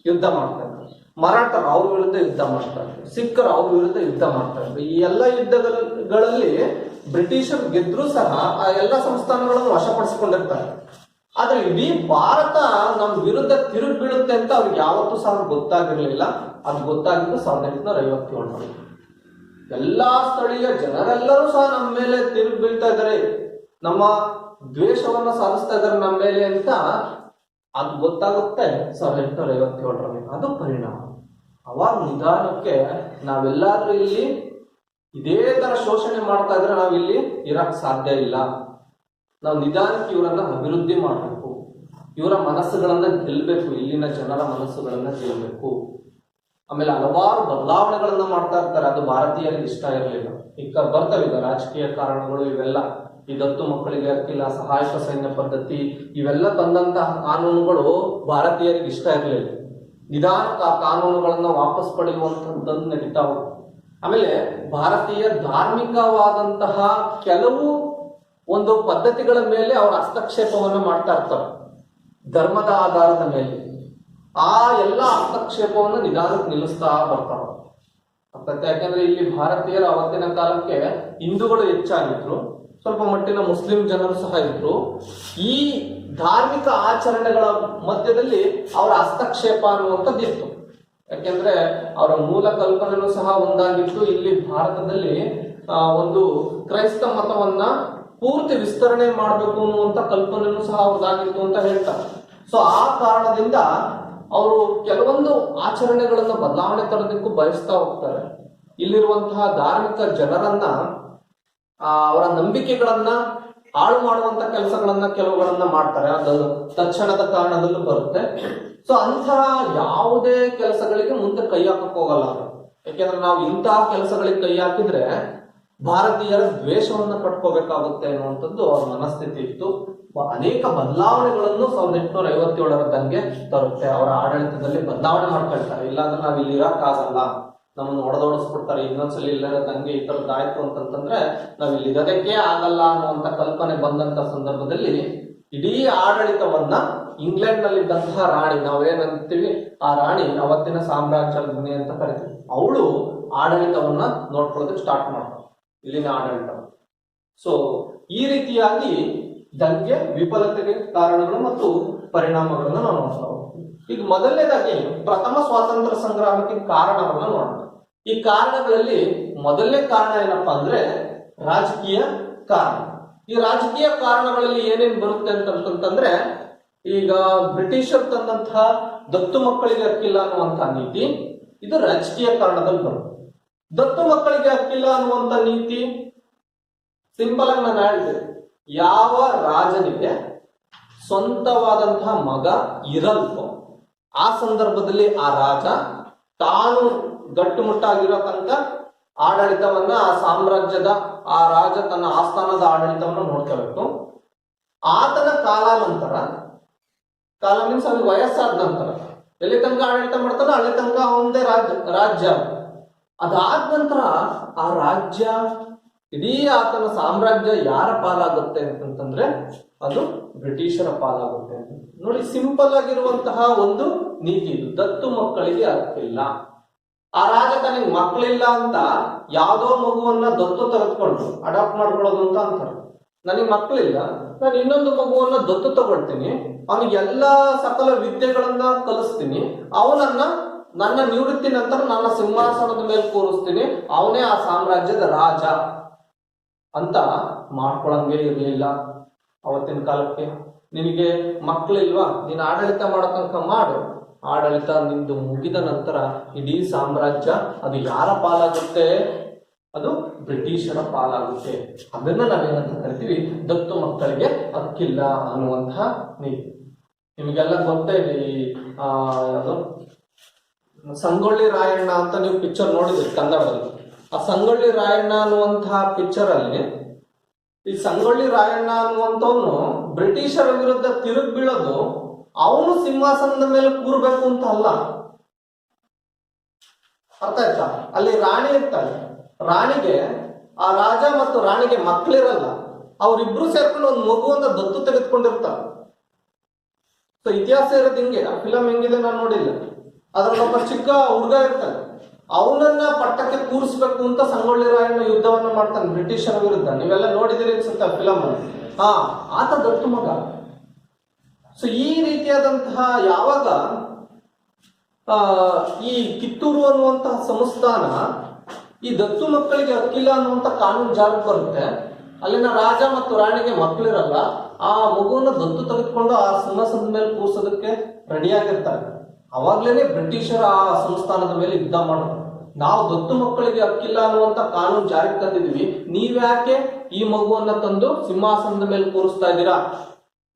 ಯುದ್ಧ ಮಾಡ್ತಾ ಇದ್ರು, ಮರಾಠರು ಅವ್ರ ವಿರುದ್ಧ ಯುದ್ಧ ಮಾಡ್ತಾ ಇದ್ರು, ಸಿಖ್ಖರು ಅವ್ರ ವಿರುದ್ಧ ಯುದ್ಧ ಮಾಡ್ತಾ ಇದ್ರು. ಈ ಎಲ್ಲ ಯುದ್ಧಗಳಲ್ಲಿ ಬ್ರಿಟಿಷರು ಗೆದ್ರು ಸಹ ಆ ಎಲ್ಲ ಸಂಸ್ಥಾನಗಳನ್ನು ವಶಪಡಿಸಿಕೊಂಡಿರ್ತಾರೆ. ಆದ್ರೆ ಇಡೀ ಭಾರತ ನಮ್ ವಿರುದ್ಧ ತಿರುಗಿ ಬೀಳುತ್ತೆ ಅಂತ ಅವ್ರಿಗೆ ಯಾವತ್ತೂ ಸಹ ಗೊತ್ತಾಗಿರ್ಲಿಲ್ಲ. ಅದು ಗೊತ್ತಾಗಿದ್ದು 1857. ಎಲ್ಲಾ ಸ್ಥಳೀಯ ಜನರೆಲ್ಲರೂ ಸಹ ನಮ್ಮ ಮೇಲೆ ತಿರುಗಿ ಬೀಳ್ತಾ ಇದ್ದಾರೆ, ನಮ್ಮ ದ್ವೇಷವನ್ನ ಸಾಧಿಸ್ತಾ ಇದ್ದಾರೆ ನಮ್ಮ ಮೇಲೆ ಅಂತ ಅದು ಗೊತ್ತಾಗುತ್ತೆ 1857ರಲ್ಲಿ. ಅದು ಪರಿಣಾಮ. ಅವಾಗ ನಿಧಾನಕ್ಕೆ ನಾವೆಲ್ಲಾದ್ರೂ ಇಲ್ಲಿ ಇದೇ ತರ ಶೋಷಣೆ ಮಾಡ್ತಾ ಇದ್ರೆ ನಾವಿಲ್ಲಿ ಇರಕ್ ಸಾಧ್ಯ ಇಲ್ಲ. ನಾವು ನಿಧಾನಕ್ಕೆ ಇವರನ್ನ ಅಭಿವೃದ್ಧಿ ಮಾಡಬೇಕು, ಇವರ ಮನಸ್ಸುಗಳನ್ನ ಗೆಲ್ಲಬೇಕು, ಇಲ್ಲಿನ ಜನರ ಮನಸ್ಸುಗಳನ್ನ ಗೆಲ್ಲಬೇಕು. ಆಮೇಲೆ ಹಲವಾರು ಬದಲಾವಣೆಗಳನ್ನ ಮಾಡ್ತಾ ಇರ್ತಾರೆ, ಅದು ಭಾರತೀಯರಿಗೆ ಇಷ್ಟ ಇರಲಿಲ್ಲ. ಈಗ ಬರ್ತವೆ ಈಗ ರಾಜಕೀಯ ಕಾರಣಗಳು, ಇವೆಲ್ಲ ಈ ದತ್ತು ಮಕ್ಕಳಿಗೆ ಹಕ್ಕಿಲ್ಲ, ಸಹಾಯಕ ಸೈನ್ಯ ಪದ್ಧತಿ, ಇವೆಲ್ಲ ತಂದಂತಹ ಕಾನೂನುಗಳು ಭಾರತೀಯರಿಗೆ ಇಷ್ಟ ಇರಲಿಲ್ಲ. ನಿಧಾನಕ್ಕೆ ಆ ಕಾನೂನುಗಳನ್ನ ವಾಪಸ್ ಪಡೆಯುವಂತಹದ್ದು ನಡೀತಾ ಹೋಗುತ್ತೆ. ಆಮೇಲೆ ಭಾರತೀಯ ಧಾರ್ಮಿಕವಾದಂತಹ ಕೆಲವು ಒಂದು ಪದ್ಧತಿಗಳ ಮೇಲೆ ಅವರ ಹಸ್ತಕ್ಷೇಪವನ್ನು ಮಾಡ್ತಾ ಇರ್ತಾರೆ, ಧರ್ಮದ ಆಧಾರದ ಮೇಲೆ. ಆ ಎಲ್ಲ ಹಸ್ತಕ್ಷೇಪವನ್ನು ನಿಧಾನಕ್ಕೆ ನಿಲ್ಲಿಸ್ತಾ ಬರ್ತಾರೆ. ಯಾಕೆಂದ್ರೆ ಇಲ್ಲಿ ಭಾರತೀಯರು ಅವತ್ತಿನ ಕಾಲಕ್ಕೆ ಹಿಂದೂಗಳು ಹೆಚ್ಚಾಗಿದ್ರು, ಸ್ವಲ್ಪ ಮಟ್ಟಿನ ಮುಸ್ಲಿಂ ಜನರು ಸಹ ಇದ್ರು. ಈ ಧಾರ್ಮಿಕ ಆಚರಣೆಗಳ ಮಧ್ಯದಲ್ಲಿ ಅವರ ಹಸ್ತಕ್ಷೇಪ ಅನ್ನುವಂಥದ್ದು ಇತ್ತು. ಯಾಕೆಂದ್ರೆ ಅವರ ಮೂಲ ಕಲ್ಪನೆಯೂ ಸಹ ಒಂದಾಗಿತ್ತು. ಇಲ್ಲಿ ಭಾರತದಲ್ಲಿ ಒಂದು ಕ್ರೈಸ್ತ ಮತವನ್ನ ಪೂರ್ತಿ ವಿಸ್ತರಣೆ ಮಾಡಬೇಕು ಅನ್ನುವಂತ ಕಲ್ಪನೆಯೂ ಸಹ ಅವ್ರದಾಗಿತ್ತು ಅಂತ ಹೇಳ್ತಾರೆ. ಸೊ ಆ ಕಾರಣದಿಂದ ಅವರು ಕೆಲವೊಂದು ಆಚರಣೆಗಳನ್ನ ಬದಲಾವಣೆ ತರೋದಕ್ಕೂ ಬಯಸ್ತಾ ಹೋಗ್ತಾರೆ. ಇಲ್ಲಿರುವಂತಹ ಧಾರ್ಮಿಕ ಜನರನ್ನ ಅವರ ನಂಬಿಕೆಗಳನ್ನ ಹಾಳು ಮಾಡುವಂತ ಕೆಲಸಗಳನ್ನ ಕೆಲವುಗಳನ್ನ ಮಾಡ್ತಾರೆ. ಅದು ತಕ್ಷಣದ ಕಾರಣದಲ್ಲೂ ಬರುತ್ತೆ. ಸೊ ಅಂತಹ ಯಾವುದೇ ಕೆಲಸಗಳಿಗೆ ಮುಂದೆ ಕೈ ಹಾಕಕ್ ಹೋಗಲ್ಲ ಅವರು. ಯಾಕೆಂದ್ರೆ ನಾವು ಇಂತಹ ಕೆಲಸಗಳಿಗೆ ಕೈ ಹಾಕಿದ್ರೆ ಭಾರತೀಯರ ದ್ವೇಷವನ್ನ ಕಟ್ಕೋಬೇಕಾಗುತ್ತೆ ಅನ್ನುವಂಥದ್ದು ಅವ್ರ ಮನಸ್ಥಿತಿ ಇತ್ತು. ಅನೇಕ ಬದಲಾವಣೆಗಳನ್ನು 1857ರ ದಂಗೆ ತರುತ್ತೆ. ಅವರ ಆಡಳಿತದಲ್ಲಿ ಬದಲಾವಣೆ ಮಾಡ್ಕೊಳ್ತಾರೆ. ಇಲ್ಲಾಂದ್ರೆ ನಾವ್ ಇಲ್ಲಿ ಇರಕ್ ಆಗಲ್ಲ, ನಮ್ಮನ್ನು ಹೊಡೆದೋಡಿಸ್ಬಿಡ್ತಾರೆ, ಇನ್ನೊಂದ್ಸಲ ಇಲ್ಲರ ದಂಗೆ ಈ ತರದ್ದಾಯ್ತು ಅಂತಂತಂದ್ರೆ ನಾವ್ ಇಲ್ಲಿ ಇರೋದಕ್ಕೆ ಆಗಲ್ಲ ಅನ್ನುವಂತ ಕಲ್ಪನೆ ಬಂದಂತ ಸಂದರ್ಭದಲ್ಲಿ ಇಡೀ ಆಡಳಿತವನ್ನ ಇಂಗ್ಲೆಂಡ್ ನಲ್ಲಿದ್ದಂತಹ ರಾಣಿ, ನಾವೇನಂತೀವಿ ಆ ರಾಣಿ ಅವತ್ತಿನ ಸಾಮ್ರಾಜ್ಯಜ್ಞೆ ಅಂತ ಕರಿತೀವಿ, ಅವಳು ಆಡಳಿತವನ್ನ ನೋಡ್ಕೊಳ್ಳೋದಕ್ಕೆ ಸ್ಟಾರ್ಟ್ ಮಾಡ್ತಾರೆ, ಇಲ್ಲಿನ ಆಡಳಿತ. ಸೊ ಈ ರೀತಿಯಾಗಿ ದಂಗೆ ವಿಫಲತೆಗೆ ಕಾರಣಗಳು ಮತ್ತು ಪರಿಣಾಮಗಳನ್ನ ನಾವು ನೋಡ್ತಾ ಹೋಗ್ತೀವಿ. ಈಗ ಮೊದಲನೇದಾಗಿ ಪ್ರಥಮ ಸ್ವಾತಂತ್ರ್ಯ ಸಂಗ್ರಾಮಕ್ಕೆ ಕಾರಣವನ್ನ ನೋಡೋಣ. ಈ ಕಾರಣಗಳಲ್ಲಿ ಮೊದಲನೇ ಕಾರಣ ಏನಪ್ಪಾ ಅಂದ್ರೆ ರಾಜಕೀಯ ಕಾರಣ. ಈ ರಾಜಕೀಯ ಕಾರಣಗಳಲ್ಲಿ ಏನೇನ್ ಬರುತ್ತೆ ಅಂತಂದ್ರೆ, ಈಗ ಬ್ರಿಟಿಷರು ತಂದಂತಹ ದತ್ತು ಮಕ್ಕಳಿಗೆ ಹಕ್ಕಿಲ್ಲ ಅನ್ನುವಂತ ನೀತಿ, ಇದು ರಾಜಕೀಯ ಕಾರಣದಲ್ಲಿ ಬರುತ್ತೆ. ದತ್ತು ಮಕ್ಕಳಿಗೆ ಹಕ್ಕಿಲ್ಲ ಅನ್ನುವಂತ ನೀತಿ ಸಿಂಪಲ್ ಆಗಿ ನಾನು ಹೇಳಿದೆ, ಯಾವ ರಾಜನಿಗೆ ಸ್ವಂತವಾದಂತಹ ಮಗ ಇರಲ್ವೋ ಆ ಸಂದರ್ಭದಲ್ಲಿ ಆ ರಾಜ ತಾನು ಗಟ್ಟುಮುಟ್ಟಾಗಿರೋ ತನಕ ಆಡಳಿತವನ್ನ, ಆ ಸಾಮ್ರಾಜ್ಯದ ಆ ರಾಜ ತನ್ನ ಆಸ್ಥಾನದ ಆಡಳಿತವನ್ನ ನೋಡ್ಕೋಬೇಕು. ಆತನ ಕಾಲಾನಂತರ, ಕಾಲ ಮೀನ್ಸ್ ಅವ್ರಿಗೆ ವಯಸ್ಸಾದ ನಂತರ ಎಲ್ಲಿ ತನಕ ಆಡಳಿತ ಮಾಡ್ತಾನೋ ಅಲ್ಲಿ ತನಕ ಅವನದೇ ರಾಜ್ಯ. ಅದಾದ ನಂತರ ಆ ರಾಜ್ಯ, ಇಡೀ ಆತನ ಸಾಮ್ರಾಜ್ಯ ಯಾರ ಪಾಲಾಗುತ್ತೆ ಅಂತಂದ್ರೆ ಅದು ಬ್ರಿಟಿಷರ ಪಾಲಾಗುತ್ತೆ. ನೋಡಿ, ಸಿಂಪಲ್ ಆಗಿರುವಂತಹ ಒಂದು ನೀತಿ ಇದು. ದತ್ತು ಮಕ್ಕಳಿಗೆ ಹಕ್ಕಿಲ್ಲ. ಆ ರಾಜ ತನಗೆ ಮಕ್ಕಳಿಲ್ಲ ಅಂತ ಯಾವ್ದೋ ಮಗುವನ್ನ ದತ್ತು ತೆಗೆದುಕೊಂಡು ಅಡಾಪ್ಟ್ ಮಾಡ್ಕೊಳ್ಳೋದು ಅಂತ ಅಂತಾರೆ. ನನಗೆ ಮಕ್ಕಳಿಲ್ಲ, ನಾನು ಇನ್ನೊಂದು ಮಗುವನ್ನ ದತ್ತು ತಗೊಳ್ತೀನಿ, ಅವನಿಗೆ ಎಲ್ಲಾ ಸಕಲ ವಿದ್ಯೆಗಳನ್ನ ಕಲಿಸ್ತೀನಿ, ಅವನನ್ನ ನನ್ನ ನಿವೃತ್ತಿ ನಂತರ ನನ್ನ ಸಿಂಹಾಸನದ ಮೇಲೆ ಕೂರಿಸ್ತೀನಿ, ಅವನೇ ಆ ಸಾಮ್ರಾಜ್ಯದ ರಾಜ ಅಂತ ಮಾಡ್ಕೊಳಂಗೆ ಇರಲಿಲ್ಲ ಅವತ್ತಿನ ಕಾಲಕ್ಕೆ. ನಿನಗೆ ಮಕ್ಕಳಿಲ್ವಾ, ನೀನು ಆಡಳಿತ ಮಾಡೋ ತನಕ ಮಾಡು, ಆಡಳಿತ ನಿಂದು ಮುಗಿದ ನಂತರ ಇಡೀ ಸಾಮ್ರಾಜ್ಯ ಅದು ಯಾರ ಪಾಲಾಗುತ್ತೆ? ಅದು ಬ್ರಿಟಿಷರ ಪಾಲಾಗುತ್ತೆ. ಅದನ್ನ ನಾವೇನಂತ ಕರಿತೀವಿ, ದತ್ತು ಮಕ್ಕಳಿಗೆ ಹಕ್ಕಿಲ್ಲ ಅನ್ನುವಂತಹ ನೀತಿ. ನಿಮಗೆಲ್ಲ ಗೊತ್ತೇ ಇದೆ, ಅದು ಸಂಗೊಳ್ಳಿ ರಾಯಣ್ಣ ಅಂತ ನೀವು ಪಿಕ್ಚರ್ ನೋಡಿದ್ರಿ ಕನ್ನಡದಲ್ಲಿ. ಆ ಸಂಗೊಳ್ಳಿ ರಾಯಣ್ಣ ಅನ್ನುವಂತಹ ಪಿಕ್ಚರ್ ಅಲ್ಲಿ ಈ ಸಂಗೊಳ್ಳಿ ರಾಯಣ್ಣ ಅನ್ನುವಂಥವ್ನು ಬ್ರಿಟಿಷರ ವಿರುದ್ಧ ತಿರುಗಿ ಬೀಳೋದು ಅವನು ಸಿಂಹಾಸನದ ಮೇಲೆ ಕೂರ್ಬೇಕು ಅಂತ ಅಲ್ಲ. ಅರ್ಥ ಆಯ್ತಾ? ಅಲ್ಲಿ ರಾಣಿ ಇರ್ತಾಳೆ, ರಾಣಿಗೆ, ಆ ರಾಜ ಮತ್ತು ರಾಣಿಗೆ ಮಕ್ಕಳಿರಲ್ಲ, ಅವ್ರಿಬ್ರು ಸೇರ್ಕೊಂಡು ಒಂದು ಮಗುವನ್ನ ದತ್ತು ತೆಗೆದುಕೊಂಡಿರ್ತಾರೆ. ಸೊ ಇತಿಹಾಸ ಇರೋದು ಹಿಂಗೆ. ಆ ಫಿಲಂ ಹೆಂಗಿದೆ ನಾನು ನೋಡಿಲ್ಲ. ಅದ್ರಲ್ಲೊಬ್ಬ ಚಿಕ್ಕ ಹುಡುಗ ಇರ್ತಾನೆ, ಅವನನ್ನ ಪಟ್ಟಕ್ಕೆ ಕೂರಿಸ್ಬೇಕು ಅಂತ ಸಂಗೊಳ್ಳಿ ರಾಯಣ್ಣ ಯುದ್ಧವನ್ನ ಮಾಡ್ತಾನೆ ಬ್ರಿಟಿಷರ ವಿರುದ್ಧ. ನೀವೆಲ್ಲ ನೋಡಿದಿರಿ ಅನ್ಸುತ್ತೆ ಆ ಫಿಲಂ ಅಲ್ಲಿ. ಆತ ದತ್ತು ಮಗ. ಸೊ ಈ ರೀತಿಯಾದಂತಹ ಯಾವಾಗ ಈ ಕಿತ್ತೂರು ಅನ್ನುವಂತಹ ಸಂಸ್ಥಾನ ಈ ದತ್ತು ಮಕ್ಕಳಿಗೆ ಹಕ್ಕಿಲ್ಲ ಅನ್ನುವಂತ ಕಾನೂನು ಜಾರಿಗೆ ಬರುತ್ತೆ, ಅಲ್ಲಿನ ರಾಜ ಮತ್ತು ರಾಣಿಗೆ ಮಕ್ಕಳಿರಲ್ಲ, ಆ ಮಗುವನ್ನ ದತ್ತು ತೆಗೆದುಕೊಂಡು ಆ ಸಿಂಹಾಸನದ ಮೇಲೆ ಕೂರ್ಸೋದಕ್ಕೆ ರೆಡಿಯಾಗಿರ್ತಾರೆ. ಅವಾಗ್ಲೇನೆ ಬ್ರಿಟಿಷರ ಆ ಸಂಸ್ಥಾನದ ಮೇಲೆ ಯುದ್ಧ ಮಾಡೋದು. ನಾವು ದತ್ತು ಮಕ್ಕಳಿಗೆ ಹಕ್ಕಿಲ್ಲ ಅನ್ನುವಂತ ಕಾನೂನು ಜಾರಿಗೆ ತಂದಿದ್ವಿ, ನೀವ್ಯಾಕೆ ಈ ಮಗುವನ್ನ ತಂದು ಸಿಂಹಾಸನದ ಮೇಲೆ ಕೂರಿಸ್ತಾ ಇದ್ದೀರಾ?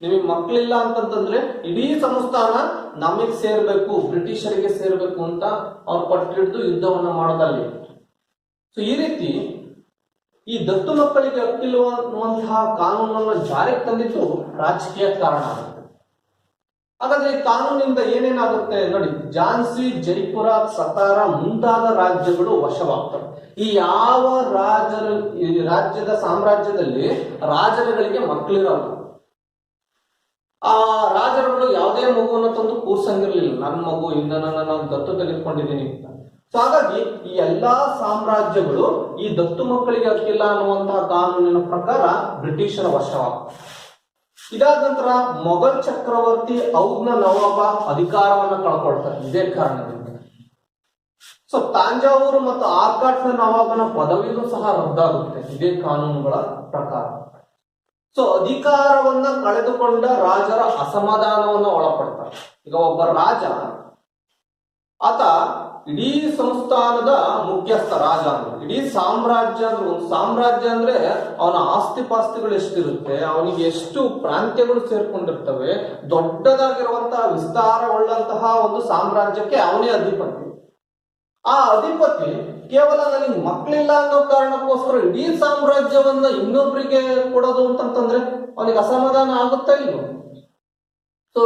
ನಿಮಗೆ ಮಕ್ಕಳಿಲ್ಲ ಅಂತಂತಂದ್ರೆ ಇಡೀ ಸಂಸ್ಥಾನ ನಮಗ್ ಸೇರ್ಬೇಕು, ಬ್ರಿಟಿಷರಿಗೆ ಸೇರ್ಬೇಕು ಅಂತ ಅವ್ರು ಪಟ್ಟಿಡಿದು ಯುದ್ಧವನ್ನ ಮಾಡೋದಲ್ಲಿ. ಸೊ ಈ ರೀತಿ ಈ ದತ್ತು ಮಕ್ಕಳಿಗೆ ಹಕ್ಕಿಲ್ಲುವಂತಹ ಕಾನೂನನ್ನು ಜಾರಿಗೆ ತಂದಿದ್ದು ರಾಜಕೀಯ ಕಾರಣ ಆಗುತ್ತೆ. ಹಾಗಾದ್ರೆ ಈ ಕಾನೂನಿಂದ ಏನೇನಾಗುತ್ತೆ ನೋಡಿ, ಝಾನ್ಸಿ, ಜೈಪುರ, ಸತಾರ ಮುಂತಾದ ರಾಜ್ಯಗಳು ವಶವಾಗ್ತವೆ. ಈ ಯಾವ ರಾಜ್ಯದ ಸಾಮ್ರಾಜ್ಯದಲ್ಲಿ ರಾಜರುಗಳಿಗೆ ಮಕ್ಕಳಿರಲ್ಲ, ಆ ರಾಜರುಗಳು ಯಾವುದೇ ಮಗುವನ್ನು ತಂದು ಕೂರ್ಸಂಗಿರ್ಲಿಲ್ಲ, ನನ್ನ ಮಗು ಇಂದ ನಾನು ದತ್ತು ತೆಗೆದುಕೊಂಡಿದ್ದೀನಿ ಅಂತ. ಸೊ ಹಾಗಾಗಿ ಈ ಎಲ್ಲಾ ಸಾಮ್ರಾಜ್ಯಗಳು ಈ ದತ್ತು ಮಕ್ಕಳಿಗೆ ಹಕ್ಕಿಲ್ಲ ಅನ್ನುವಂತಹ ಕಾನೂನಿನ ಪ್ರಕಾರ ಬ್ರಿಟಿಷರ ವಶವಾಗ್ತವೆ. ಇದಾದ ನಂತರ ಮೊಘಲ್ ಚಕ್ರವರ್ತಿ ಔದ್ನ ನವಾಬ ಅಧಿಕಾರವನ್ನು ಕಳ್ಕೊಳ್ತಾರೆ ಇದೇ ಕಾರಣದಿಂದ. ಸೊ ತಾಂಜಾವೂರು ಮತ್ತು ಆರ್ಕಾಟ್ನ ನವಾಬನ ಪದವಿನೂ ಸಹ ರದ್ದಾಗುತ್ತೆ ಇದೇ ಕಾನೂನುಗಳ ಪ್ರಕಾರ. ಸೊ ಅಧಿಕಾರವನ್ನ ಕಳೆದುಕೊಂಡ ರಾಜರ ಅಸಮಾಧಾನವನ್ನ ಒಳಪಡ್ತಾರೆ. ಈಗ ಒಬ್ಬ ರಾಜ ಆತ ಇಡೀ ಸಂಸ್ಥಾನದ ಮುಖ್ಯಸ್ಥ ರಾಜ ಅಂದ್ರೆ, ಇಡೀ ಸಾಮ್ರಾಜ್ಯ ಅಂದ್ರೆ, ಒಂದು ಸಾಮ್ರಾಜ್ಯ ಅಂದ್ರೆ ಅವನ ಆಸ್ತಿ ಪಾಸ್ತಿಗಳು ಎಷ್ಟಿರುತ್ತೆ, ಅವನಿಗೆ ಎಷ್ಟು ಪ್ರಾಂತ್ಯಗಳು ಸೇರ್ಕೊಂಡಿರ್ತವೆ, ದೊಡ್ಡದಾಗಿರುವಂತಹ ವಿಸ್ತಾರವುಳ್ಳಂತಹ ಒಂದು ಸಾಮ್ರಾಜ್ಯಕ್ಕೆ ಅವನೇ ಅಧಿಪತಿ. ಆ ಅಧಿಪತಿ ಕೇವಲ ನನಗೆ ಮಕ್ಕಳಿಲ್ಲ ಅನ್ನೋ ಕಾರಣಕ್ಕೋಸ್ಕರ ಇಡೀ ಸಾಮ್ರಾಜ್ಯವನ್ನ ಇನ್ನೊಬ್ಬರಿಗೆ ಕೊಡೋದು ಅಂತಂತಂದ್ರೆ ಅವನಿಗೆ ಅಸಮಾಧಾನ ಆಗುತ್ತಾ ಇಲ್ವೋ? ಸೊ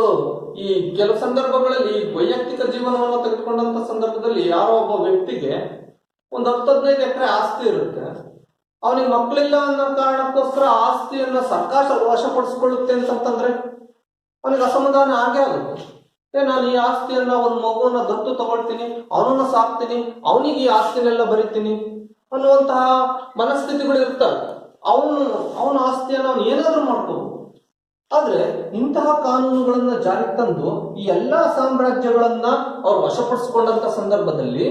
ಈ ಕೆಲವು ಸಂದರ್ಭಗಳಲ್ಲಿ ವೈಯಕ್ತಿಕ ಜೀವನವನ್ನು ತೆಗೆದುಕೊಂಡಂತ ಸಂದರ್ಭದಲ್ಲಿ ಯಾರೋ ಒಬ್ಬ ವ್ಯಕ್ತಿಗೆ ಒಂದು 10-15 ಎಕರೆ ಆಸ್ತಿ ಇರುತ್ತೆ, ಅವನಿಗೆ ಮಕ್ಕಳಿಲ್ಲ ಅನ್ನೋ ಕಾರಣಕ್ಕೋಸ್ಕರ ಆಸ್ತಿಯನ್ನ ಸರ್ಕಾರ ವಶಪಡಿಸ್ಕೊಳ್ಳುತ್ತೆ ಅಂತಂತಂದ್ರೆ ಅವನಿಗೆ ಅಸಮಾಧಾನ ಆಗೇ ಆಗುತ್ತೆ. ನಾನು ಈ ಆಸ್ತಿಯನ್ನ ಒಂದು ಮಗುವನ್ನ ದತ್ತು ತಗೊಳ್ತೀನಿ, ಅವನನ್ನ ಸಾಕ್ತೀನಿ, ಅವನಿಗೆ ಈ ಆಸ್ತಿನೆಲ್ಲ ಬರಿತೀನಿ ಅನ್ನುವಂತಹ ಮನಸ್ಥಿತಿಗಳು ಇರ್ತವೆ. ಅವನ ಆಸ್ತಿಯನ್ನ ಅವನು ಏನಾದ್ರೂ ಮಾಡ್ಕೋಬಹುದು. ಆದ್ರೆ ಇಂತಹ ಕಾನೂನುಗಳನ್ನ ಜಾರಿಗೆ ತಂದು ಈ ಎಲ್ಲಾ ಸಾಮ್ರಾಜ್ಯಗಳನ್ನ ಅವ್ರು ವಶಪಡಿಸಿಕೊಂಡಂತ ಸಂದರ್ಭದಲ್ಲಿ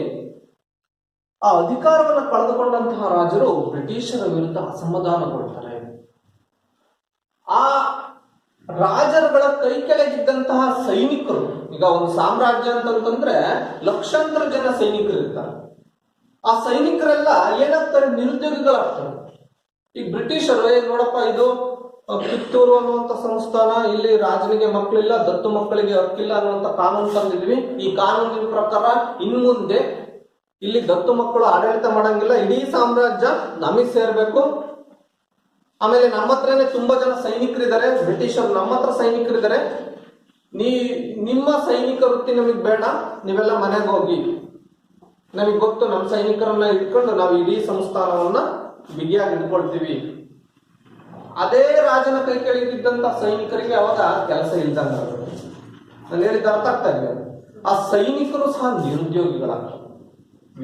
ಆ ಅಧಿಕಾರವನ್ನು ಕಳೆದುಕೊಂಡಂತಹ ರಾಜರು ಬ್ರಿಟಿಷರ ವಿರುದ್ಧ ಅಸಮಾಧಾನಗೊಳ್ತಾರೆ. ಆ ರಾಜರುಗಳ ಕೈ ಕೆಳಗಿದ್ದಂತಹ ಸೈನಿಕರು, ಈಗ ಒಂದು ಸಾಮ್ರಾಜ್ಯ ಅಂತಂತಂದ್ರೆ ಲಕ್ಷಾಂತರ ಜನ ಸೈನಿಕರು ಇರ್ತಾರೆ. ಆ ಸೈನಿಕರೆಲ್ಲ ಏನಾಗ್ತಾರೆ, ನಿರುದ್ಯೋಗಿಗಳಾಗ್ತಾರೆ. ಈಗ ಬ್ರಿಟಿಷರು ನೋಡಪ್ಪ, ಇದು ಕಿತ್ತೂರು ಅನ್ನುವಂತ ಸಂಸ್ಥಾನ, ಇಲ್ಲಿ ರಾಜನಿಗೆ ಮಕ್ಕಳಿಲ್ಲ, ದತ್ತು ಮಕ್ಕಳಿಗೆ ಹಕ್ಕಿಲ್ಲ ಅನ್ನುವಂತ ಕಾನೂನು ತಂದಿದ್ವಿ. ಈ ಕಾನೂನಿನ ಪ್ರಕಾರ ಇನ್ನು ಮುಂದೆ ಇಲ್ಲಿ ದತ್ತು ಮಕ್ಕಳು ಆಡಳಿತ ಮಾಡಂಗಿಲ್ಲ, ಇಡೀ ಸಾಮ್ರಾಜ್ಯ ನಮಗ್ ಸೇರ್ಬೇಕು. ಆಮೇಲೆ ನಮ್ಮ ಹತ್ರನೇ ತುಂಬಾ ಜನ ಸೈನಿಕರಿದ್ದಾರೆ, ಬ್ರಿಟಿಷರು ನಮ್ಮ ಹತ್ರ ಸೈನಿಕರಿದ್ದಾರೆ, ನಿಮ್ಮ ಸೈನಿಕ ವೃತ್ತಿ ನಮಗ್ ಬೇಡ, ನೀವೆಲ್ಲ ಮನೆಗೆ ಹೋಗಿ, ನಮಗ್ ಗೊತ್ತು ನಮ್ಮ ಸೈನಿಕರನ್ನ ಇಟ್ಕೊಂಡು ನಾವು ಇಡೀ ಸಂಸ್ಥಾನವನ್ನ ಬಿಗಿಯಾಗಿ ಇಟ್ಕೊಳ್ತೀವಿ. ಅದೇ ರಾಜನ ಕೈ ಕೆಳಗಿದ್ದಂತ ಸೈನಿಕರಿಗೆ ಅವಾಗ ಕೆಲಸ ಇಲ್ದಂಗ. ನಾನು ಹೇಳಿದ ಅರ್ಥ ಆಗ್ತಾ ಇದೆ. ಆ ಸೈನಿಕರು ಸಹ ನಿರುದ್ಯೋಗಿಗಳಾಗ್ತಾರೆ.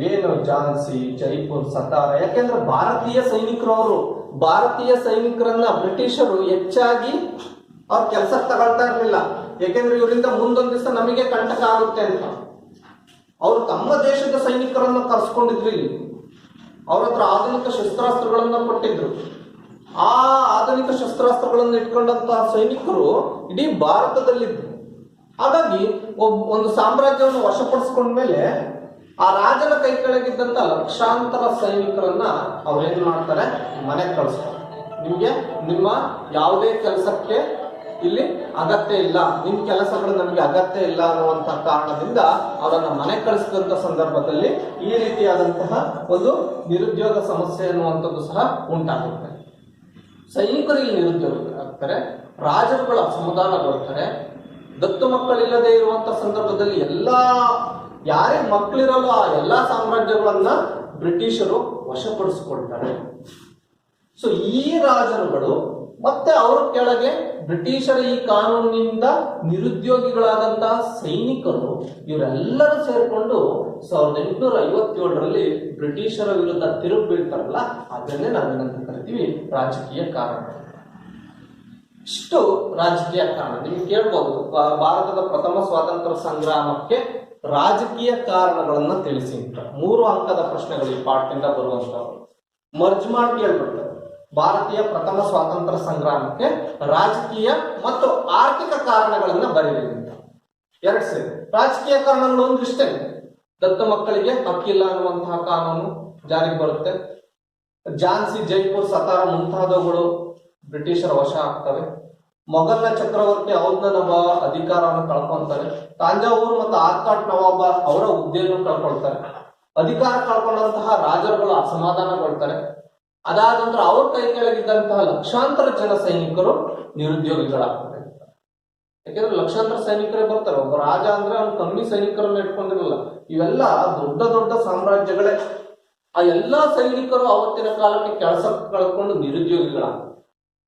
ಏನು ಝಾನ್ಸಿ, ಜೈಪುರ್, ಸತಾರ, ಯಾಕೆಂದ್ರೆ ಭಾರತೀಯ ಸೈನಿಕರು, ಅವರು ಭಾರತೀಯ ಸೈನಿಕರನ್ನ ಬ್ರಿಟಿಷರು ಹೆಚ್ಚಾಗಿ ಅವ್ರ ಕೆಲಸಕ್ಕೆ ತಗೊಳ್ತಾ ಇರ್ಲಿಲ್ಲ. ಯಾಕೆಂದ್ರೆ ಇವರಿಂದ ಮುಂದೊಂದು ದಿವಸ ನಮಗೆ ಕಂಟಕ ಆಗುತ್ತೆ ಅಂತ ಅವರು ತಮ್ಮ ದೇಶದ ಸೈನಿಕರನ್ನ ಕರ್ಸ್ಕೊಂಡಿದ್ರು. ಇಲ್ಲಿ ಅವ್ರ ಹತ್ರ ಆಧುನಿಕ ಶಸ್ತ್ರಾಸ್ತ್ರಗಳನ್ನ ಕೊಟ್ಟಿದ್ರು. ಆ ಆಧುನಿಕ ಶಸ್ತ್ರಾಸ್ತ್ರಗಳನ್ನು ಇಟ್ಕೊಂಡಂತಹ ಸೈನಿಕರು ಇಡೀ ಭಾರತದಲ್ಲಿದ್ರು. ಹಾಗಾಗಿ ಒಂದು ಸಾಮ್ರಾಜ್ಯವನ್ನು ವಶಪಡಿಸ್ಕೊಂಡ್ಮೇಲೆ ಆ ರಾಜನ ಕೈ ಕೆಳಗಿದ್ದಂತ ಲಕ್ಷಾಂತರ ಸೈನಿಕರನ್ನ ಅವ್ರೇನ್ ಮಾಡ್ತಾರೆ, ಮನೆಗೆ ಕಳಿಸ್ತಾರೆ. ನಿಮ್ಗೆ ನಿಮ್ಮ ಯಾವುದೇ ಕೆಲಸಕ್ಕೆ ಇಲ್ಲಿ ಅಗತ್ಯ ಇಲ್ಲ, ನಿಮ್ ಕೆಲಸಗಳು ನಮಗೆ ಅಗತ್ಯ ಇಲ್ಲ ಅನ್ನುವಂತ ಕಾರಣದಿಂದ ಅವರನ್ನ ಮನೆ ಕಳಿಸಿದಂತ ಸಂದರ್ಭದಲ್ಲಿ ಈ ರೀತಿಯಾದಂತಹ ಒಂದು ನಿರುದ್ಯೋಗ ಸಮಸ್ಯೆ ಅನ್ನುವಂಥದ್ದು ಸಹ ಉಂಟಾಗುತ್ತೆ. ಸೈನಿಕರು ಇಲ್ಲಿ ನಿರುದ್ಯೋಗಿಗಳಾಗ್ತಾರೆ, ರಾಜರುಗಳು ಅಸಮಾಧಾನಗೊಳ್ತಾರೆ. ದತ್ತು ಮಕ್ಕಳಿಲ್ಲದೆ ಇರುವಂತ ಸಂದರ್ಭದಲ್ಲಿ ಯಾರಿಗೆ ಮಕ್ಕಳಿರಲ್ಲ ಆ ಎಲ್ಲಾ ಸಾಮ್ರಾಜ್ಯಗಳನ್ನ ಬ್ರಿಟಿಷರು ವಶಪಡಿಸಿಕೊಳ್ತಾರೆ. ಸೊ ಈ ರಾಜರುಗಳು ಮತ್ತೆ ಅವ್ರ ಕೆಳಗೆ ಬ್ರಿಟಿಷರ ಈ ಕಾನೂನಿನಿಂದ ನಿರುದ್ಯೋಗಿಗಳಾದಂತಹ ಸೈನಿಕರು ಇವರೆಲ್ಲರೂ ಸೇರಿಕೊಂಡು 1857ರಲ್ಲಿ ಬ್ರಿಟಿಷರ ವಿರುದ್ಧ ತಿರುಗಿ ಬೀಳ್ತಾರಲ್ಲ, ಅದನ್ನೇ ನಾವೇನಂತ ಕರಿತೀವಿ ರಾಜಕೀಯ ಕಾರಣ. ಇಷ್ಟು ರಾಜಕೀಯ ಕಾರಣ. ನಿಮ್ಗೆ ಕೇಳ್ಬೋದು, ಭಾರತದ ಪ್ರಥಮ ಸ್ವಾತಂತ್ರ್ಯ ಸಂಗ್ರಾಮಕ್ಕೆ ರಾಜಕೀಯ ಕಾರಣಗಳನ್ನ ತಿಳಿಸಿ ಅಂತ 3 ಅಂಕದ ಪ್ರಶ್ನೆಗಳು ಈ ಪಾಠದಿಂದ ಬರುವಂತವ್ರು ಮರ್ಜ್ ಮಾಡಿ ಕೇಳ್ಬಿಡ್ತಾರೆ. ಭಾರತೀಯ ಪ್ರಥಮ ಸ್ವಾತಂತ್ರ್ಯ ಸಂಗ್ರಾಮಕ್ಕೆ ರಾಜಕೀಯ ಮತ್ತು ಆರ್ಥಿಕ ಕಾರಣಗಳನ್ನ ಬರೀರಿ ಅಂತ 2 ಸೇರಿ. ರಾಜಕೀಯ ಕಾರಣಗಳು ಒಂದಿಷ್ಟೇ, ದತ್ತು ಮಕ್ಕಳಿಗೆ ಹಕ್ಕಿಲ್ಲ ಅನ್ನುವಂತಹ ಕಾನೂನು ಜಾರಿಗೆ ಬರುತ್ತೆ. ಝಾನ್ಸಿ, ಜೈಪುರ್, ಸತಾರ ಮುಂತಾದವುಗಳು ಬ್ರಿಟಿಷರ ವಶ ಆಗ್ತವೆ. ಮೊಘಲ್ನ ಚಕ್ರವರ್ತಿ ಔದ್ನ ಅಧಿಕಾರವನ್ನು ಕಳ್ಕೊಂತಾರೆ. ತಾಂಜಾವೂರು ಮತ್ತು ಆರ್ಕಾಟ್ ನವಾಬ ಅವರ ಹುದ್ದೆಯನ್ನು ಕಳ್ಕೊಳ್ತಾರೆ. ಅಧಿಕಾರ ಕಳ್ಕೊಂಡಂತಹ ರಾಜರುಗಳು ಅಸಮಾಧಾನಗೊಳ್ತಾರೆ. ಅದಾದ ನಂತರ ಅವ್ರ ಕೈ ಕೆಳಗಿದ್ದಂತಹ ಲಕ್ಷಾಂತರ ಜನ ಸೈನಿಕರು ನಿರುದ್ಯೋಗಿಗಳಾಗ್ತಾರೆ. ಯಾಕೆಂದ್ರೆ ಲಕ್ಷಾಂತರ ಸೈನಿಕರೇ ಬರ್ತಾರೆ. ಒಬ್ಬ ರಾಜ ಅಂದ್ರೆ ಅವ್ನು ಕಮ್ಮಿ ಸೈನಿಕರನ್ನ ಇಟ್ಕೊಂಡಿರಲ್ಲ. ಇವೆಲ್ಲ ದೊಡ್ಡ ದೊಡ್ಡ ಸಾಮ್ರಾಜ್ಯಗಳೇ. ಆ ಎಲ್ಲಾ ಸೈನಿಕರು ಅವತ್ತಿನ ಕಾಲಕ್ಕೆ ಕೆಲಸ ಕಳ್ಕೊಂಡು ನಿರುದ್ಯೋಗಿಗಳಾಗ್ತಾರೆ.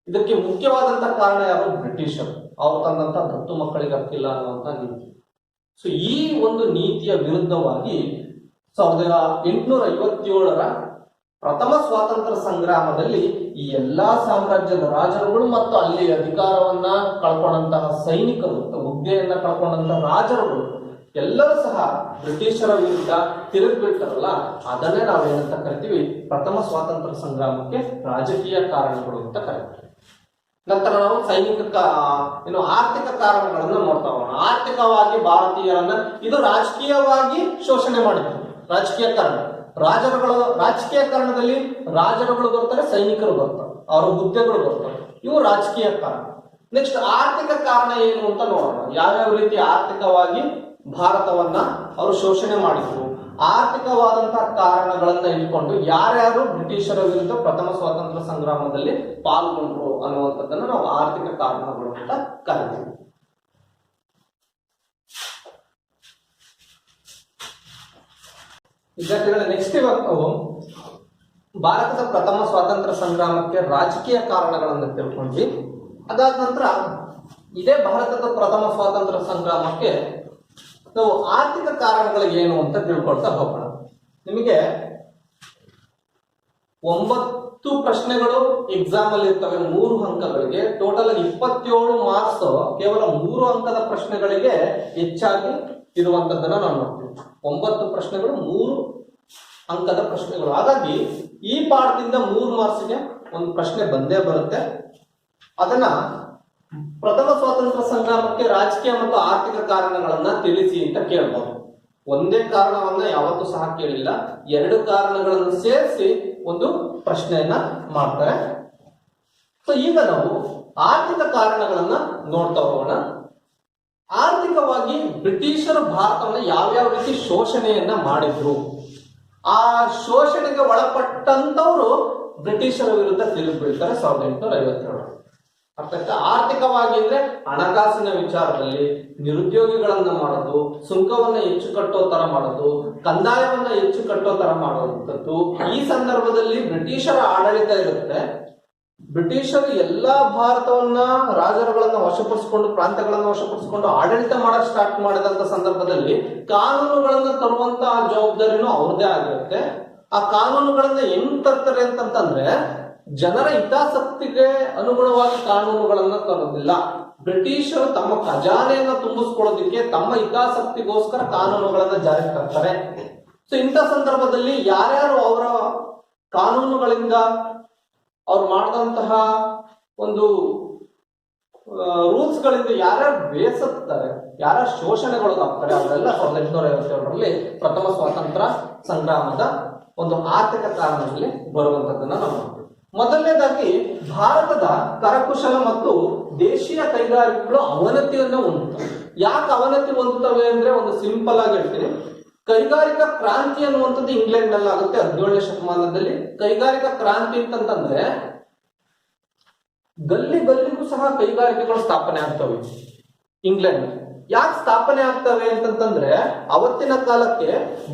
ಇದಕ್ಕೆ ಮುಖ್ಯವಾದಂತಹ ಕಾರಣ ಯಾರು? ಬ್ರಿಟಿಷರು. ಅವ್ರು ತಂದಂತ ದತ್ತು ಮಕ್ಕಳಿಗೆ ಹಕ್ಕಿಲ್ಲ ಅನ್ನುವಂತ ನೀತಿ. ಸೊ ಈ ಒಂದು ನೀತಿಯ ವಿರುದ್ಧವಾಗಿ 1857ರ ಪ್ರಥಮ ಸ್ವಾತಂತ್ರ್ಯ ಸಂಗ್ರಾಮದಲ್ಲಿ ಈ ಎಲ್ಲಾ ಸಾಮ್ರಾಜ್ಯದ ರಾಜರುಗಳು ಮತ್ತು ಅಲ್ಲಿ ಅಧಿಕಾರವನ್ನ ಕಳ್ಕೊಂಡಂತಹ ಸೈನಿಕರು, ಹುದ್ದೆಯನ್ನ ಕಳ್ಕೊಂಡಂತಹ ರಾಜರುಗಳು ಎಲ್ಲರೂ ಸಹ ಬ್ರಿಟಿಷರ ವಿರುದ್ಧ ತಿರುಗಿಬಿಡ್ತಾರಲ್ಲ, ಅದನ್ನೇ ನಾವೇನಂತ ಕರಿತೀವಿ, ಪ್ರಥಮ ಸ್ವಾತಂತ್ರ್ಯ ಸಂಗ್ರಾಮಕ್ಕೆ ರಾಜಕೀಯ ಕಾರಣಗಳು ಅಂತ ಕರಿತೀವಿ. ನಂತರ ನಾವು ಆರ್ಥಿಕ ಕಾರಣಗಳನ್ನು ನೋಡ್ತಾ ಹೋಗೋಣ. ಆರ್ಥಿಕವಾಗಿ ಭಾರತೀಯರನ್ನ ಇದು ರಾಜಕೀಯವಾಗಿ ಶೋಷಣೆ ಮಾಡಿದ್ರು. ರಾಜಕೀಯ ಕಾರಣ ರಾಜಕೀಯ ಕಾರಣದಲ್ಲಿ ರಾಜರುಗಳು ಬರ್ತಾರೆ, ಸೈನಿಕರು ಬರ್ತಾರೆ, ಅವರ ಹುದ್ದೆಗಳು ಬರ್ತಾರೆ, ಇವು ರಾಜಕೀಯ ಕಾರಣ. ನೆಕ್ಸ್ಟ್ ಆರ್ಥಿಕ ಕಾರಣ ಏನು ಅಂತ ನೋಡೋಣ. ಯಾವ್ಯಾವ ರೀತಿ ಆರ್ಥಿಕವಾಗಿ ಭಾರತವನ್ನ ಅವರು ಶೋಷಣೆ ಮಾಡಿದ್ರು, ಆರ್ಥಿಕವಾದಂತಹ ಕಾರಣಗಳನ್ನ ಇಟ್ಕೊಂಡು ಯಾರ್ಯಾರು ಬ್ರಿಟಿಷರ ವಿರುದ್ಧ ಪ್ರಥಮ ಸ್ವಾತಂತ್ರ್ಯ ಸಂಗ್ರಾಮದಲ್ಲಿ ಪಾಲ್ಗೊಂಡ್ರು ಅನ್ನುವಂಥದ್ದನ್ನ ನಾವು ಆರ್ಥಿಕ ಕಾರಣಗಳು ಅಂತ ಕರಿತೀವಿ. ವಿದ್ಯಾರ್ಥಿಗಳ ನೆಕ್ಸ್ಟ್ ಇವಾಗ ನಾವು ಭಾರತದ ಪ್ರಥಮ ಸ್ವಾತಂತ್ರ್ಯ ಸಂಗ್ರಾಮಕ್ಕೆ ರಾಜಕೀಯ ಕಾರಣಗಳನ್ನು ತಿಳ್ಕೊಂಡ್ವಿ. ಅದಾದ ನಂತರ ಇದೇ ಭಾರತದ ಪ್ರಥಮ ಸ್ವಾತಂತ್ರ್ಯ ಸಂಗ್ರಾಮಕ್ಕೆ ನಾವು ಆರ್ಥಿಕ ಕಾರಣಗಳು ಏನು ಅಂತ ತಿಳ್ಕೊಳ್ತಾ ಹೋಗೋಣ. ನಿಮಗೆ 9 ಪ್ರಶ್ನೆಗಳು ಎಕ್ಸಾಮ್ ಅಲ್ಲಿ ಇರ್ತವೆ 3 ಅಂಕಗಳಿಗೆ. ಟೋಟಲ್ 27 ಮಾರ್ಕ್ಸ್ ಕೇವಲ 3 ಅಂಕದ ಪ್ರಶ್ನೆಗಳಿಗೆ ಹೆಚ್ಚಾಗಿ ಇರುವಂತದ್ದನ್ನ ನಾವು ನೋಡ್ತೀವಿ. 9 ಪ್ರಶ್ನೆಗಳು 3 ಅಂಕದ ಪ್ರಶ್ನೆಗಳು. ಹಾಗಾಗಿ ಈ ಪಾಠದಿಂದ 3 ಮಾರ್ಕ್ಸ್ಗೆ ಒಂದು ಪ್ರಶ್ನೆ ಬಂದೇ ಬರುತ್ತೆ. ಅದನ್ನ ಪ್ರಥಮ ಸ್ವಾತಂತ್ರ್ಯ ಸಂಗ್ರಾಮಕ್ಕೆ ರಾಜಕೀಯ ಮತ್ತು ಆರ್ಥಿಕ ಕಾರಣಗಳನ್ನ ತಿಳಿಸಿ ಅಂತ ಕೇಳಬಹುದು. ಒಂದೇ ಕಾರಣವನ್ನ ಯಾವತ್ತೂ ಸಹ ಕೇಳಿಲ್ಲ, 2 ಕಾರಣಗಳನ್ನು ಸೇರಿಸಿ ಒಂದು ಪ್ರಶ್ನೆಯನ್ನ ಮಾಡ್ತಾರೆ. ಸೊ ಈಗ ನಾವು ಆರ್ಥಿಕ ಕಾರಣಗಳನ್ನ ನೋಡ್ತಾ ಹೋಗೋಣ. ಆರ್ಥಿಕವಾಗಿ ಬ್ರಿಟಿಷರು ಭಾರತವನ್ನ ಯಾವ್ಯಾವ ರೀತಿ ಶೋಷಣೆಯನ್ನ ಮಾಡಿದ್ರು, ಆ ಶೋಷಣೆಗೆ ಒಳಪಟ್ಟಂತವರು ಬ್ರಿಟಿಷರ ವಿರುದ್ಧ ತಿರುಗಿ ಬೀಳ್ತಾರೆ 1857. ಅರ್ಥಾತ್ ಆರ್ಥಿಕವಾಗಿ ಅಂದ್ರೆ ಹಣಕಾಸಿನ ವಿಚಾರದಲ್ಲಿ ನಿರುದ್ಯೋಗಿಗಳನ್ನ ಮಾಡೋದು, ಸುಂಕವನ್ನ ಹೆಚ್ಚು ಕಟ್ಟೋ ತರ ಮಾಡೋದು, ಕಂದಾಯವನ್ನ ಹೆಚ್ಚು ಕಟ್ಟೋ ತರ ಮಾಡುವಂಥದ್ದು. ಈ ಸಂದರ್ಭದಲ್ಲಿ ಬ್ರಿಟಿಷರ ಆಡಳಿತ ಇರುತ್ತೆ. ಬ್ರಿಟಿಷರು ಎಲ್ಲಾ ಭಾರತವನ್ನ ರಾಜರುಗಳನ್ನ ವಶಪಡಿಸಿಕೊಂಡು ಪ್ರಾಂತ್ಯಗಳನ್ನ ವಶಪಡಿಸಿಕೊಂಡು ಆಡಳಿತ ಮಾಡಕ್ ಸ್ಟಾರ್ಟ್ ಮಾಡಿದಂತ ಸಂದರ್ಭದಲ್ಲಿ ಕಾನೂನುಗಳನ್ನ ತರುವಂತಹ ಜವಾಬ್ದಾರಿನೂ ಅವ್ರದೇ ಆಗಿರುತ್ತೆ. ಆ ಕಾನೂನುಗಳನ್ನ ಹೆಂಗ್ ತರ್ತಾರೆ ಅಂತಂದ್ರೆ ಜನರ ಹಿತಾಸಕ್ತಿಗೆ ಅನುಗುಣವಾಗಿ ಕಾನೂನುಗಳನ್ನ ತರೋದಿಲ್ಲ. ಬ್ರಿಟಿಷರು ತಮ್ಮ ಖಜಾನೆಯನ್ನ ತುಂಬಿಸ್ಕೊಳ್ಳೋದಿಕ್ಕೆ ತಮ್ಮ ಹಿತಾಸಕ್ತಿಗೋಸ್ಕರ ಕಾನೂನುಗಳನ್ನ ಜಾರಿಗೆ ತರ್ತಾರೆ. ಸೊ ಇಂಥ ಸಂದರ್ಭದಲ್ಲಿ ಯಾರ್ಯಾರು ಅವರ ಕಾನೂನುಗಳಿಂದ ಅವ್ರು ಮಾಡಿದಂತಹ ಒಂದು ರೂಲ್ಸ್ ಗಳಿಂದ ಯಾರ್ಯಾರು ಬೇಸತ್ತಾರೆ, ಯಾರ ಶೋಷಣೆಗೊಳಗಾಗ್ತಾರೆ, ಅವರೆಲ್ಲ 1857ರಲ್ಲಿ ಪ್ರಥಮ ಸ್ವಾತಂತ್ರ್ಯ ಸಂಗ್ರಾಮದ ಒಂದು ಆರ್ಥಿಕ ಕಾರಣದಲ್ಲಿ ಬರುವಂತದ್ದನ್ನ ನಾವು ನೋಡ್ತೀವಿ. ಮೊದಲನೇದಾಗಿ ಭಾರತದ ಕರಕುಶಲ ಮತ್ತು ದೇಶೀಯ ಕೈಗಾರಿಕೆಗಳು ಅವನತಿಯನ್ನು ಹೊಂದುತ್ತವೆ. ಯಾಕೆ ಅವನತಿ ಹೊಂದುತ್ತವೆ ಅಂದ್ರೆ ಒಂದು ಸಿಂಪಲ್ ಆಗಿ ಹೇಳ್ತೀನಿ. ಕೈಗಾರಿಕಾ ಕ್ರಾಂತಿ ಅನ್ನುವಂಥದ್ದು ಇಂಗ್ಲೆಂಡ್ ನಲ್ಲಿ ಆಗುತ್ತೆ 17ನೇ ಶತಮಾನದಲ್ಲಿ. ಕೈಗಾರಿಕಾ ಕ್ರಾಂತಿ ಅಂತಂದ್ರೆ ಗಲ್ಲಿಗೂ ಸಹ ಕೈಗಾರಿಕೆಗಳು ಸ್ಥಾಪನೆ ಆಗ್ತವೆ ಇಂಗ್ಲೆಂಡ್. ಯಾಕೆ ಸ್ಥಾಪನೆ ಆಗ್ತವೆ ಅಂತಂದ್ರೆ ಅವತ್ತಿನ ಕಾಲಕ್ಕೆ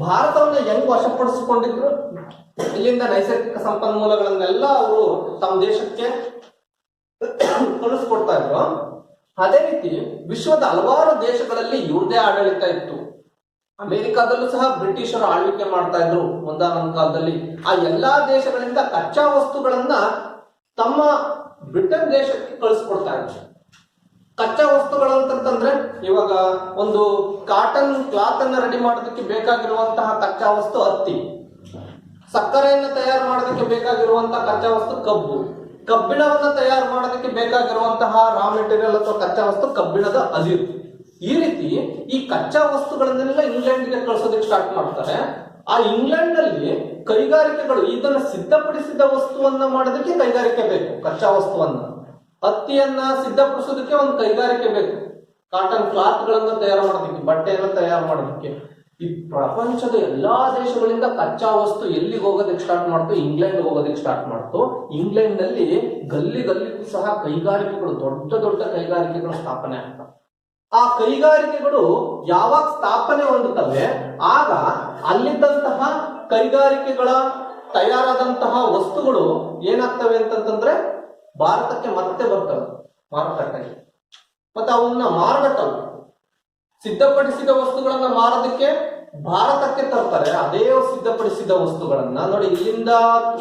ಭಾರತವನ್ನ ಹೆಂಗ್ ವಶಪಡಿಸಿಕೊಂಡಿದ್ರು, ಇಲ್ಲಿಂದ ನೈಸರ್ಗಿಕ ಸಂಪನ್ಮೂಲಗಳನ್ನೆಲ್ಲ ಅವರು ತಮ್ಮ ದೇಶಕ್ಕೆ ಕಳಿಸ್ಕೊಡ್ತಾ ಇದ್ರು. ಅದೇ ರೀತಿ ವಿಶ್ವದ ಹಲವಾರು ದೇಶಗಳಲ್ಲಿ ಇವ್ರದೇ ಆಡಳಿತ ಇತ್ತು. ಅಮೆರಿಕಾದಲ್ಲೂ ಸಹ ಬ್ರಿಟಿಷರು ಆಳ್ವಿಕೆ ಮಾಡ್ತಾ ಇದ್ರು ಒಂದಾನೊಂದು ಕಾಲದಲ್ಲಿ. ಆ ಎಲ್ಲಾ ದೇಶಗಳಿಂದ ಕಚ್ಚಾ ವಸ್ತುಗಳನ್ನ ತಮ್ಮ ಬ್ರಿಟನ್ ದೇಶಕ್ಕೆ ಕಳಿಸ್ಕೊಡ್ತಾ ಇದ್ರು. ಕಚ್ಚಾ ವಸ್ತುಗಳಂತಂದ್ರೆ ಇವಾಗ ಒಂದು ಕಾಟನ್ ಕ್ಲಾತ್ ಅನ್ನ ರೆಡಿ ಮಾಡೋದಕ್ಕೆ ಬೇಕಾಗಿರುವಂತಹ ಕಚ್ಚಾ ವಸ್ತು ಹತ್ತಿ, ಸಕ್ಕರೆಯನ್ನ ತಯಾರು ಮಾಡೋದಕ್ಕೆ ಬೇಕಾಗಿರುವಂತಹ ಕಚ್ಚಾ ವಸ್ತು ಕಬ್ಬು, ಕಬ್ಬಿಣವನ್ನ ತಯಾರು ಮಾಡೋದಕ್ಕೆ ಬೇಕಾಗಿರುವಂತಹ ರಾ ಮೆಟೀರಿಯಲ್ ಅಥವಾ ಕಚ್ಚಾ ವಸ್ತು ಕಬ್ಬಿಣದ ಅದಿರು. ಈ ರೀತಿ ಈ ಕಚ್ಚಾ ವಸ್ತುಗಳನ್ನೆಲ್ಲ ಇಂಗ್ಲೆಂಡ್ಗೆ ಕಳಿಸೋದಕ್ಕೆ ಸ್ಟಾರ್ಟ್ ಮಾಡ್ತಾರೆ. ಆ ಇಂಗ್ಲೆಂಡ್ ನಲ್ಲಿ ಕೈಗಾರಿಕೆಗಳು ಇದನ್ನ ಸಿದ್ಧಪಡಿಸಿದ ವಸ್ತುವನ್ನ ಮಾಡೋದಕ್ಕೆ ಕೈಗಾರಿಕೆ ಬೇಕು. ಕಚ್ಚಾ ವಸ್ತುವನ್ನ ಹತ್ತಿಯನ್ನ ಸಿದ್ಧಪಡಿಸೋದಕ್ಕೆ ಒಂದು ಕೈಗಾರಿಕೆ ಬೇಕು. ಕಾಟನ್ ಕ್ಲಾತ್ ಗಳನ್ನ ತಯಾರು ಮಾಡೋದಕ್ಕೆ, ಬಟ್ಟೆಯನ್ನ ತಯಾರು ಮಾಡೋದಕ್ಕೆ. ಈ ಪ್ರಪಂಚದ ಎಲ್ಲಾ ದೇಶಗಳಿಂದ ಕಚ್ಚಾ ವಸ್ತು ಎಲ್ಲಿಗೆ ಹೋಗೋದಕ್ಕೆ ಸ್ಟಾರ್ಟ್ ಮಾಡ್ತು? ಇಂಗ್ಲೆಂಡ್ ಹೋಗೋದಕ್ಕೆ ಸ್ಟಾರ್ಟ್ ಮಾಡ್ತು. ಇಂಗ್ಲೆಂಡ್ ನಲ್ಲಿ ಗಲ್ಲಿಗೂ ಸಹ ಕೈಗಾರಿಕೆಗಳು, ದೊಡ್ಡ ದೊಡ್ಡ ಕೈಗಾರಿಕೆಗಳು ಸ್ಥಾಪನೆ ಆಗ್ತವೆ. ಆ ಕೈಗಾರಿಕೆಗಳು ಯಾವಾಗ ಸ್ಥಾಪನೆ ಹೊಂದುತ್ತವೆ ಆಗ ಅಲ್ಲಿದ್ದಂತಹ ಕೈಗಾರಿಕೆಗಳ ತಯಾರಾದಂತಹ ವಸ್ತುಗಳು ಏನಾಗ್ತವೆ ಅಂತಂದ್ರೆ ಭಾರತಕ್ಕೆ ಮತ್ತೆ ಬರ್ತವೆ ಮಾರುಕಟ್ಟೆಗೆ. ಮತ್ತೆ ಅವನ್ನ ಮಾರಬೇಕಲ್ಲ, ಸಿದ್ಧಪಡಿಸಿದ ವಸ್ತುಗಳನ್ನ ಮಾರೋದಕ್ಕೆ ಭಾರತಕ್ಕೆ ತರ್ತಾರೆ. ಅದೇ ಸಿದ್ಧಪಡಿಸಿದ ವಸ್ತುಗಳನ್ನ ನೋಡಿ, ಇಲ್ಲಿಂದ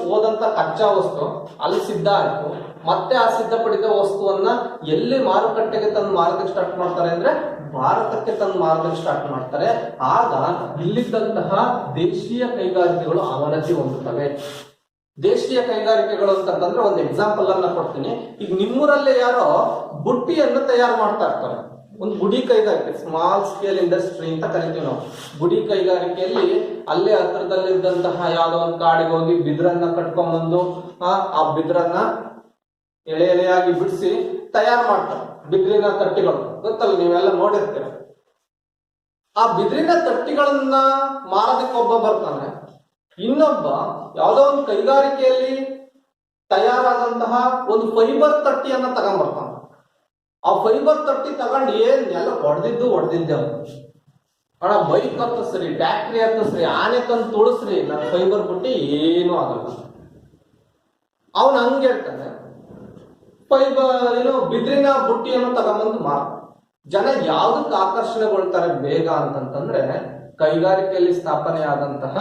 ಹೋದಂತ ಕಚ್ಚಾ ವಸ್ತು ಅಲ್ಲಿ ಸಿದ್ಧ ಆಯ್ತು. ಮತ್ತೆ ಆ ಸಿದ್ಧಪಡಿದ ವಸ್ತುವನ್ನ ಎಲ್ಲಿ ಮಾರುಕಟ್ಟೆಗೆ ತಂದು ಮಾರೋದಕ್ಕೆ ಸ್ಟಾರ್ಟ್ ಮಾಡ್ತಾರೆ ಅಂದ್ರೆ ಭಾರತಕ್ಕೆ ತಂದು ಮಾರೋದಕ್ಕೆ ಸ್ಟಾರ್ಟ್ ಮಾಡ್ತಾರೆ. ಆಗ ಇಲ್ಲಿದ್ದಂತಹ ದೇಶೀಯ ಕೈಗಾರಿಕೆಗಳು ಅವನತಿ ಹೊಂದುತ್ತವೆ. ದೇಶೀಯ ಕೈಗಾರಿಕೆಗಳು ಅಂತಂದ್ರೆ ಒಂದು ಎಕ್ಸಾಂಪಲ್ ಅನ್ನ ಕೊಡ್ತೀನಿ. ಈಗ ನಿಮ್ಮೂರಲ್ಲೇ ಯಾರೋ ಬುಟ್ಟಿಯನ್ನು ತಯಾರು ಮಾಡ್ತಾ ಇರ್ತಾರೆ, ಒಂದು ಗುಡಿ ಕೈಗಾರಿಕೆ, ಸ್ಮಾಲ್ ಸ್ಕೇಲ್ ಇಂಡಸ್ಟ್ರಿ ಅಂತ ಕರಿತೀವಿ ನಾವು. ಗುಡಿ ಕೈಗಾರಿಕೆಯಲ್ಲಿ ಅಲ್ಲೇ ಹತ್ರದಲ್ಲಿದ್ದಂತಹ ಯಾವ್ದೋ ಒಂದು ಕಾಡಿಗೆ ಹೋಗಿ ಬಿದಿರನ್ನ ಕಟ್ಕೊಂಡ್ಬಂದು ಆ ಬಿದಿರನ್ನ ಎಳೆ ಎಳೆಯಾಗಿ ಬಿಡಿಸಿ ತಯಾರು ಮಾಡ್ತಾರೆ. ಬಿದಿರಿನ ತಟ್ಟಿಗಳು ಗೊತ್ತಲ್ಲ, ನೀವೆಲ್ಲ ನೋಡಿರ್ತೀರ. ಆ ಬಿದಿರಿನ ತಟ್ಟಿಗಳನ್ನ ಮಾರೋದಕ್ಕೆ ಒಬ್ಬ ಬರ್ತಾನೆ, ಇನ್ನೊಬ್ಬ ಯಾವ್ದೋ ಒಂದು ಕೈಗಾರಿಕೆಯಲ್ಲಿ ತಯಾರಾದಂತಹ ಒಂದು ಫೈಬರ್ ತಟ್ಟಿಯನ್ನ ತಗೊಂಡ್ಬರ್ತಾನೆ. ಆ ಫೈಬರ್ ತಟ್ಟಿ ತಗೊಂಡು ಎಲ್ಲ ಹೊಡೆದಿದ್ದೆ ಅವನು. ಅಣ್ಣ ಬೈಕ್ ಹತ್ತಿಸ್ರಿ, ಟ್ಯಾಕ್ಟ್ರಿ ಹತ್ತಿಸ್ರಿ, ಆನೆ ತಂದು ತುಳಿಸ್ರಿ, ನನ್ನ ಫೈಬರ್ ಬುಟ್ಟಿ ಏನೂ ಆಗಲ್ಲ. ಅವನು ಹಂಗೆ ಹೇಳ್ತಾನೆ. ಬಿದಿರಿನ ಬುಟ್ಟಿಯನ್ನು ತಗೊಂಬಂದು ಮಾರ. ಜನ ಯಾವ್ದಕ್ಕೆ ಆಕರ್ಷಣೆಗೊಳ್ತಾರೆ ಬೇಗ ಅಂತಂತಂದ್ರೆ, ಕೈಗಾರಿಕೆಯಲ್ಲಿ ಸ್ಥಾಪನೆ ಆದಂತಹ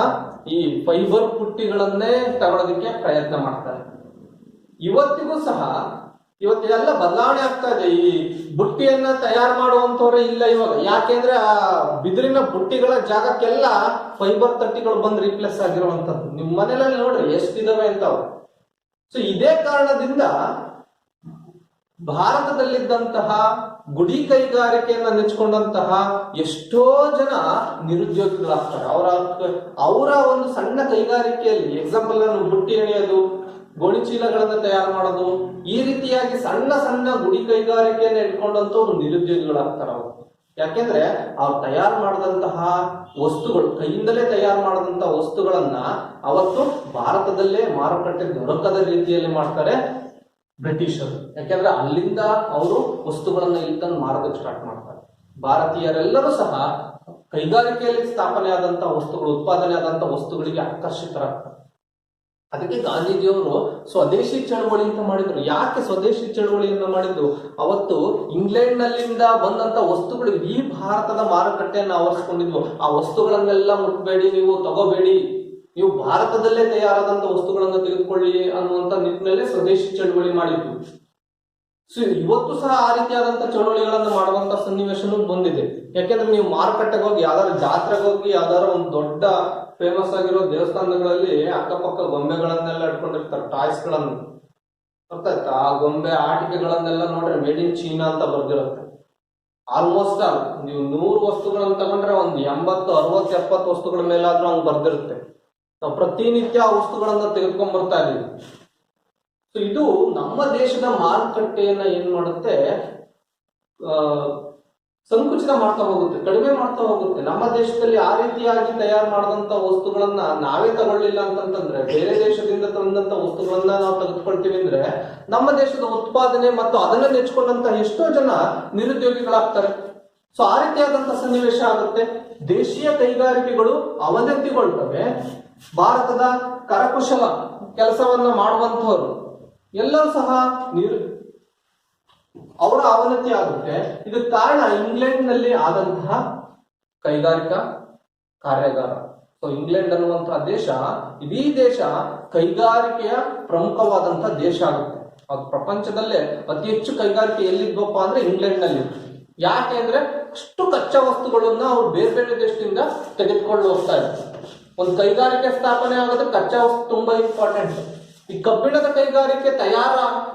ಈ ಫೈಬರ್ ಬುಟ್ಟಿಗಳನ್ನೇ ತಗೊಳ್ಳೋದಕ್ಕೆ ಪ್ರಯತ್ನ ಮಾಡ್ತಾರೆ. ಇವತ್ತಿಗೂ ಸಹ ಇವತ್ತೆಲ್ಲ ಬದಲಾವಣೆ ಆಗ್ತಾ ಇದೆ. ಈ ಬುಟ್ಟಿಯನ್ನ ತಯಾರು ಮಾಡುವಂತವ್ರೆ ಇಲ್ಲ ಇವಾಗ. ಯಾಕೆಂದ್ರೆ ಆ ಬಿದಿರಿನ ಬುಟ್ಟಿಗಳ ಜಾಗಕ್ಕೆಲ್ಲ ಫೈಬರ್ ತಟ್ಟಿಗಳು ಬಂದು ರಿಪ್ಲೇಸ್ ಆಗಿರುವಂತದ್ದು. ನಿಮ್ ಮನೇಲಿ ನೋಡ್ರಿ ಎಷ್ಟಿದಾವೆ ಅಂತವ್. ಸೊ ಇದೇ ಕಾರಣದಿಂದ ಭಾರತದಲ್ಲಿದ್ದಂತಹ ಗುಡಿ ಕೈಗಾರಿಕೆಯನ್ನ ನೆಚ್ಕೊಂಡಂತಹ ಎಷ್ಟೋ ಜನ ನಿರುದ್ಯೋಗಿಗಳಾಗ್ತಾರೆ. ಅವರ ಒಂದು ಸಣ್ಣ ಕೈಗಾರಿಕೆಯಲ್ಲಿ, ಎಕ್ಸಾಂಪಲ್ ನಾನು ಬುಟ್ಟಿ ಎಣೆಯೋದು, ಗೋಣಿ ಚೀಲಗಳನ್ನ ತಯಾರು ಮಾಡೋದು, ಈ ರೀತಿಯಾಗಿ ಸಣ್ಣ ಸಣ್ಣ ಗುಡಿ ಕೈಗಾರಿಕೆಯನ್ನ ಇಟ್ಕೊಂಡಂತವ್ರು ನಿರುದ್ಯೋಗಿಗಳಾಗ್ತಾರ ಅವರು. ಯಾಕೆಂದ್ರೆ ಅವ್ರು ತಯಾರು ಮಾಡಿದಂತಹ ವಸ್ತುಗಳು, ಕೈಯಿಂದಲೇ ತಯಾರು ಮಾಡಿದಂತಹ ವಸ್ತುಗಳನ್ನ ಅವತ್ತು ಭಾರತದಲ್ಲೇ ಮಾರುಕಟ್ಟೆ ದೊರಕದ ರೀತಿಯಲ್ಲಿ ಮಾಡ್ತಾರೆ ಬ್ರಿಟಿಷರು. ಯಾಕೆಂದ್ರೆ ಅಲ್ಲಿಂದ ಅವರು ವಸ್ತುಗಳನ್ನ ಇಲ್ಲಿ ತಂದು ಮಾರೋದಕ್ಕೆ ಸ್ಟಾರ್ಟ್ ಮಾಡ್ತಾರೆ. ಭಾರತೀಯರೆಲ್ಲರೂ ಸಹ ಕೈಗಾರಿಕೆಯಲ್ಲಿ ಸ್ಥಾಪನೆ ಆದಂತಹ ವಸ್ತುಗಳು, ಉತ್ಪಾದನೆ ಆದಂತಹ ವಸ್ತುಗಳಿಗೆ ಆಕರ್ಷಿತರಾಗ್ತಾರೆ. ಅದಕ್ಕೆ ಗಾಂಧೀಜಿಯವರು ಸ್ವದೇಶಿ ಚಳವಳಿ ಅಂತ ಮಾಡಿದ್ರು. ಯಾಕೆ ಸ್ವದೇಶಿ ಚಳವಳಿಯನ್ನ ಮಾಡಿದ್ರು? ಅವತ್ತು ಇಂಗ್ಲೆಂಡ್ ನಲ್ಲಿಂದ ಬಂದಂತ ವಸ್ತುಗಳು ಈ ಭಾರತದ ಮಾರುಕಟ್ಟೆಯನ್ನು ಆವರಿಸಿಕೊಂಡಿದ್ವು. ಆ ವಸ್ತುಗಳನ್ನೆಲ್ಲ ಮುಟ್ಬೇಡಿ, ನೀವು ತಗೋಬೇಡಿ, ನೀವು ಭಾರತದಲ್ಲೇ ತಯಾರಾದಂತ ವಸ್ತುಗಳನ್ನು ತೆಗೆದುಕೊಳ್ಳಿ ಅನ್ನುವಂತ ನಿಟ್ಟಿನಲ್ಲಿ ಸ್ವದೇಶಿ ಚಳವಳಿ ಮಾಡಿದ್ರು. ಸೊ ಇವತ್ತು ಸಹ ಆ ರೀತಿಯಾದಂತ ಚಳವಳಿಗಳನ್ನು ಮಾಡುವಂತ ಸನ್ನಿವೇಶನೂ ಬಂದಿದೆ. ಯಾಕೆಂದ್ರೆ ನೀವು ಮಾರುಕಟ್ಟೆಗೆ ಹೋಗಿ, ಯಾವ್ದಾದ್ರು ಜಾತ್ರೆಗೆ ಹೋಗಿ, ಯಾವ್ದಾದ್ರು ಒಂದು ದೊಡ್ಡ ಫೇಮಸ್ ಆಗಿರೋ ದೇವಸ್ಥಾನಗಳಲ್ಲಿ ಅಕ್ಕಪಕ್ಕ ಗೊಂಬೆಗಳನ್ನೆಲ್ಲ ಇಟ್ಕೊಂಡಿರ್ತಾರೆ, ಟಾಯ್ಸ್ ಗಳನ್ನು. ಗೊತ್ತಾಯ್ತಾ? ಆ ಗೊಂಬೆ ಆಟಿಕೆಗಳನ್ನೆಲ್ಲ ನೋಡ್ರಿ ಮೇಡ್ ಇನ್ ಚೀನಾ ಅಂತ ಬರ್ದಿರುತ್ತೆ. ಆಲ್ಮೋಸ್ಟ್ ನೀವು 100 ವಸ್ತುಗಳನ್ನ ತಗೊಂಡ್ರೆ ಒಂದು 80, 60, 70 ವಸ್ತುಗಳ ಮೇಲಾದ್ರೂ ಹಂಗ್ ಬರ್ದಿರುತ್ತೆ. ನಾವು ಪ್ರತಿನಿತ್ಯ ಆ ವಸ್ತುಗಳನ್ನ ತೆಗೆದುಕೊಂಡ್ ಬರ್ತಾ ಇದೀವಿ. ಸೊ ಇದು ನಮ್ಮ ದೇಶದ ಮಾರುಕಟ್ಟೆಯನ್ನ ಏನ್ ಮಾಡುತ್ತೆ, ಸಂಕುಚಿತ ಮಾಡ್ತಾ ಹೋಗುತ್ತೆ, ಕಡಿಮೆ ಮಾಡ್ತಾ ಹೋಗುತ್ತೆ. ನಮ್ಮ ದೇಶದಲ್ಲಿ ಆ ರೀತಿಯಾಗಿ ತಯಾರು ಮಾಡಿದಂತ ವಸ್ತುಗಳನ್ನ ನಾವೇ ತಗೊಳ್ಳಿಲ್ಲ ಅಂತಂತಂದ್ರೆ, ಬೇರೆ ದೇಶದಿಂದ ತಂದಂತ ವಸ್ತುಗಳನ್ನ ನಾವು ತೆಗೆದುಕೊಳ್ತೀವಿ ಅಂದ್ರೆ, ನಮ್ಮ ದೇಶದ ಉತ್ಪಾದನೆ ಮತ್ತು ಅದನ್ನ ನೆಚ್ಕೊಂಡಂತ ಎಷ್ಟೋ ಜನ ನಿರುದ್ಯೋಗಿಗಳಾಗ್ತಾರೆ. ಸೊ ಆ ರೀತಿಯಾದಂತ ಸನ್ನಿವೇಶ ಆಗುತ್ತೆ. ದೇಶೀಯ ಕೈಗಾರಿಕೆಗಳು ಅವನತಿಗೊಳ್ತವೆ. ಭಾರತದ ಕರಕುಶಲ ಕೆಲಸವನ್ನ ಮಾಡುವಂತವರು ಎಲ್ಲರೂ ಸಹ ಅವರ ಅವನತಿ ಆಗುತ್ತೆ. ಇದಕ್ಕೆ ಕಾರಣ ಇಂಗ್ಲೆಂಡ್ ನಲ್ಲಿ ಆದಂತಹ ಕೈಗಾರಿಕಾ ಕಾರ್ಯಾಗಾರ. ಸೊ ಇಂಗ್ಲೆಂಡ್ ಅನ್ನುವಂತಹ ದೇಶ, ಇಡೀ ದೇಶ ಕೈಗಾರಿಕೆಯ ಪ್ರಮುಖವಾದಂತಹ ದೇಶ ಆಗುತ್ತೆ. ಅದು ಪ್ರಪಂಚದಲ್ಲೇ ಅತಿ ಹೆಚ್ಚು ಕೈಗಾರಿಕೆ ಎಲ್ಲಿದ್ವಪ್ಪ ಅಂದ್ರೆ ಇಂಗ್ಲೆಂಡ್ ನಲ್ಲಿ. ಯಾಕೆ ಅಂದ್ರೆ ಅಷ್ಟು ಕಚ್ಚಾ ವಸ್ತುಗಳನ್ನ ಅವ್ರು ಬೇರೆ ಬೇರೆ ದೇಶದಿಂದ ತೆಗೆದುಕೊಂಡು ಹೋಗ್ತಾ ಇದ್ದಾರೆ. ಒಂದು ಕೈಗಾರಿಕೆ ಸ್ಥಾಪನೆ ಆಗೋದು ಕಚ್ಚಾ ವಸ್ತು ತುಂಬಾ ಇಂಪಾರ್ಟೆಂಟ್. ಈ ಕಬ್ಬಿಣದ ಕೈಗಾರಿಕೆ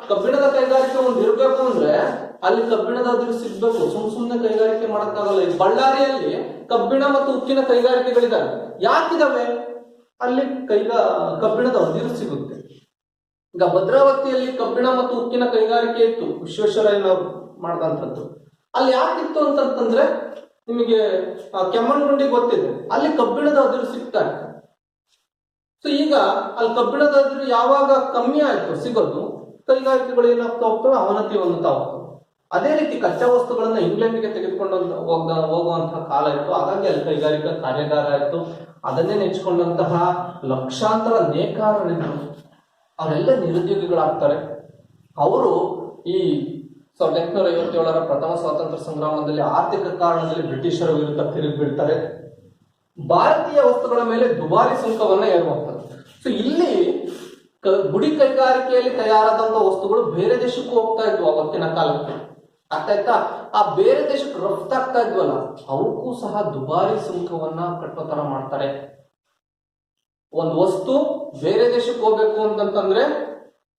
ಕಬ್ಬಿಣದ ಕೈಗಾರಿಕೆ ಒಂದು ಇರಬೇಕು ಅಂದ್ರೆ ಅಲ್ಲಿ ಕಬ್ಬಿಣದ ಅದಿರು ಸಿಗ್ಬೇಕು. ಸುಮ್ಮನೆ ಕೈಗಾರಿಕೆ ಮಾಡಕ್ಕಾಗಲ್ಲ. ಈ ಬಳ್ಳಾರಿಯಲ್ಲಿ ಕಬ್ಬಿಣ ಮತ್ತು ಉಕ್ಕಿನ ಕೈಗಾರಿಕೆಗಳಿದಾವೆ. ಯಾಕಿದಾವೆ? ಅಲ್ಲಿ ಕಬ್ಬಿಣದ ಅದಿರು ಸಿಗುತ್ತೆ. ಈಗ ಭದ್ರಾವತಿಯಲ್ಲಿ ಕಬ್ಬಿಣ ಮತ್ತು ಉಕ್ಕಿನ ಕೈಗಾರಿಕೆ ಇತ್ತು, ವಿಶ್ವೇಶ್ವರಯ್ಯನವರು ಮಾಡಿದಂಥದ್ದು. ಅಲ್ಲಿ ಯಾಕಿತ್ತು ಅಂತಂತಂದ್ರೆ, ನಿಮಗೆ ಕೆಮ್ಮಣ್ಣಗುಂಡಿ ಗೊತ್ತಿದೆ, ಅಲ್ಲಿ ಕಬ್ಬಿಣದ ಅದಿರು ಸಿಗ್ತಾ ಇತ್ತು. ಸೊ ಈಗ ಅಲ್ಲಿ ಕಬ್ಬಿಣದ ಅದಿರು ಯಾವಾಗ ಕಮ್ಮಿ ಆಯ್ತು ಸಿಗೋದು, ಕೈಗಾರಿಕೆಗಳು ಏನಾಗ್ತಾ ಹೋಗ್ತವೆ, ಅವನತಿ ಹೊಂದುತ್ತಾ ಹೋಗ್ತವೆ. ಅದೇ ರೀತಿ ಕಚ್ಚಾ ವಸ್ತುಗಳನ್ನ ಇಂಗ್ಲೆಂಡ್ಗೆ ತೆಗೆದುಕೊಂಡು ಹೋಗುವಂತಹ ಕಾಲ ಇತ್ತು. ಹಾಗಾಗಿ ಅಲ್ಲಿ ಕೈಗಾರಿಕಾ ಕಾರ್ಯಾಗಾರ ಆಯ್ತು. ಅದನ್ನೇ ನೆಚ್ಚಿಕೊಂಡಂತಹ ಲಕ್ಷಾಂತರ ನೇಕಾರರಿದ್ರು. ಅವರೆಲ್ಲ ನಿರುದ್ಯೋಗಿಗಳಾಗ್ತಾರೆ. ಅವರು ಈ 1857ರ ಪ್ರಥಮ ಸ್ವಾತಂತ್ರ್ಯ ಸಂಗ್ರಾಮದಲ್ಲಿ ಆರ್ಥಿಕ ಕಾರಣದಲ್ಲಿ ಬ್ರಿಟಿಷರ ವಿರುದ್ಧ ತಿರುಗಿ ಬೀಳ್ತಾರೆ. ಭಾರತೀಯ ವಸ್ತುಗಳ ಮೇಲೆ ದುಬಾರಿ ಸುಂಕವನ್ನ ಏರ್ಮಾಡ್ತಾರೆ. ಸೊ ಇಲ್ಲಿ ಗುಡಿ ಕೈಗಾರಿಕೆಯಲ್ಲಿ ತಯಾರಾದಂತಹ ವಸ್ತುಗಳು ಬೇರೆ ದೇಶಕ್ಕೂ ಹೋಗ್ತಾ ಇದ್ವು ಅವತ್ತಿನ ಕಾಲಕ್ಕೆ. ಆಗ್ತಾ ಆ ಬೇರೆ ದೇಶಕ್ಕೆ ರಫ್ತಾಗ್ತಾ ಇದ್ವಲ್ಲ, ಅವಕ್ಕೂ ಸಹ ದುಬಾರಿ ಸುಂಕವನ್ನ ಕಟ್ಟೋ ತರ ಮಾಡ್ತಾರೆ. ಒಂದು ವಸ್ತು ಬೇರೆ ದೇಶಕ್ಕೆ ಹೋಗ್ಬೇಕು ಅಂತಂತಂದ್ರೆ